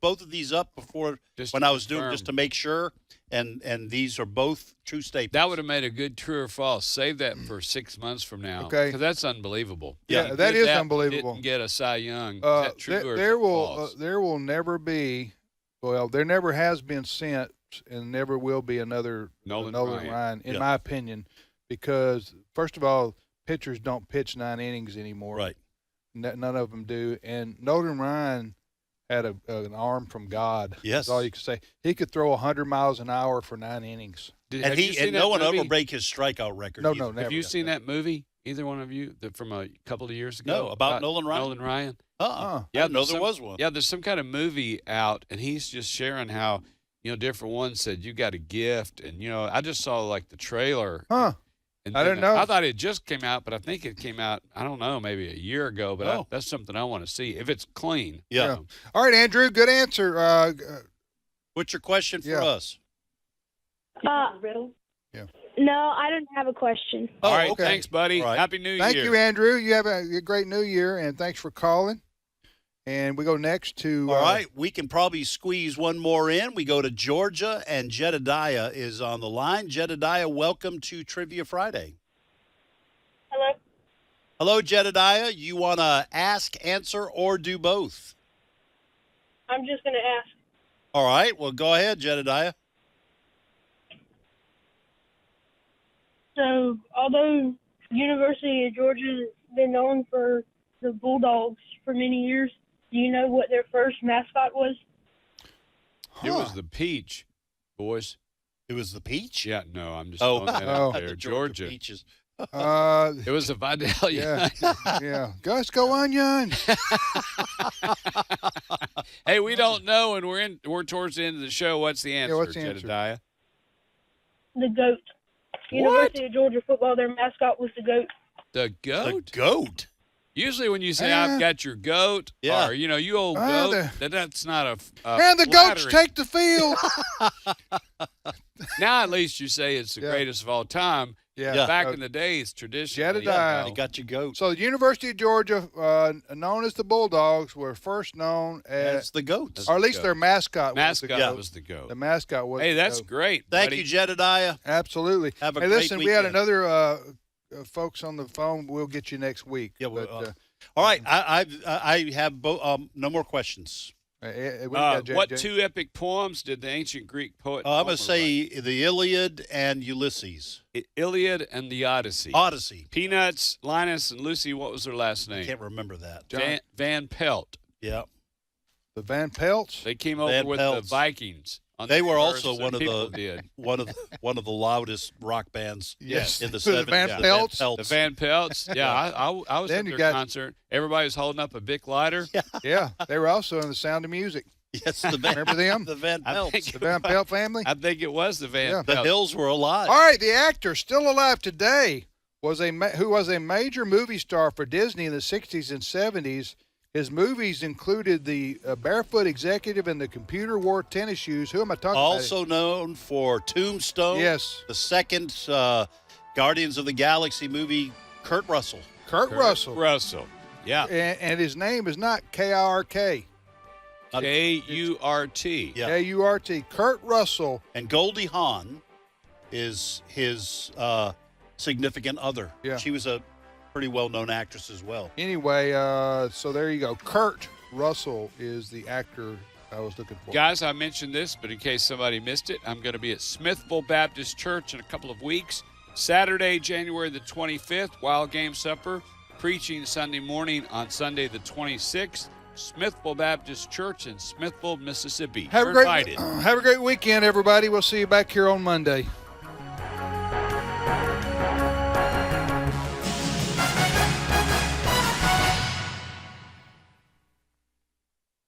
both of these up before when I was doing just to make sure, and these are both true statements. That would have made a good true or false. Save that for 6 months from now. Okay. Because that's unbelievable. Yeah, that is unbelievable. Didn't get a Cy Young. Is that true or false? There will never be, well, there never has been since and never will be another Nolan Ryan, in my opinion, because, first of all, pitchers don't pitch 9 innings anymore. Right. None of them do. And Nolan Ryan had an arm from God. Yes. That's all you can say. He could throw 100 miles an hour for 9 innings. And no one ever break his strikeout record. No, never. Have you seen that movie, either one of you, from a couple of years ago? No, about Nolan Ryan? Nolan Ryan? Yeah, Yeah, there was one. Yeah, there's some kind of movie out, and he's just sharing how, different ones said, you got a gift. And, I just saw, like, the trailer. Huh. And I didn't know. I thought it just came out, but I think it came out, I don't know, maybe a year ago. But that's something I want to see, if it's clean. Yeah. All right, Andrew, good answer. What's your question for us? Riddle? Yeah. No, I don't have a question. All right, okay. thanks, buddy. Right. Happy New Year. Thank you, Andrew. You have a great New Year, and thanks for calling. And we go next to. All right, we can probably squeeze one more in. We go to Georgia, and Jedediah is on the line. Jedediah, welcome to Trivia Friday. Hello. Hello, Jedediah. You want to ask, answer, or do both? I'm just going to ask. All right, well, go ahead, Jedediah. So, although University of Georgia has been known for the Bulldogs for many years, do you know what their first mascot was? It was the Peach, boys. It was the Peach? Yeah, no, I'm just throwing that out there. The Georgia. Peaches. It was a Vidalia. Yeah. Let's go Onion. Hey, we don't know, and we're towards the end of the show. What's the answer, what's the answer? Jedediah? The goat. University of Georgia football, their mascot was the goat. The goat? The goat? Usually when you say, I've got your goat, or, you old goat, that's not a and the goats take the field. Now at least you say it's the greatest of all time. Yeah. Back in the days, traditionally. Jedediah. You got your goat. So the University of Georgia, known as the Bulldogs, were first known as the goats. Or at least their mascot was the goat. The mascot was Hey, the that's goat. great, Thank buddy. you, Jedediah. Absolutely. Have a hey, great listen, we weekend. had another folks on the phone. We'll get you next week. Yeah. But, all right. I have no more questions. What 2 epic poems did the ancient Greek poet I'm going to say the Iliad and Ulysses. Iliad and the Odyssey. Odyssey. Peanuts, Linus, and Lucy, what was their last name? I can't remember that. Van Pelt. Yeah. The Van Pelts? They came over with the Vikings. They were also one of the loudest rock bands in the 70s. The Van Pelts? The Van Pelts. Yeah, I was at their concert. Everybody was holding up a Bic lighter. Yeah, they were also in The Sound of Music. Yes, remember them? The Van Pelts. The Van Pelt family? I think it was the Van Pelts. The Hills were alive. All right, the actor still alive today who was a major movie star for Disney in the 60s and 70s. His movies included The Barefoot Executive and The Computer Wore Tennis Shoes. Who am I talking about? Also known for Tombstone. Yes. The second Guardians of the Galaxy movie, Kurt Russell. Kurt Russell. Russell. Yeah. And his name is not K-I-R-K. K-U-R-T. Yeah. K-U-R-T. Kurt Russell. And Goldie Hawn is his significant other. Yeah. She was a pretty well-known actress as well. Anyway, so there you go. Kurt Russell is the actor I was looking for. Guys, I mentioned this, but in case somebody missed it, I'm going to be at Smithville Baptist Church in a couple of weeks. Saturday, January the 25th, Wild Game Supper. Preaching Sunday morning on Sunday the 26th. Smithville Baptist Church in Smithville, Mississippi. Have a great weekend, everybody. We'll see you back here on Monday.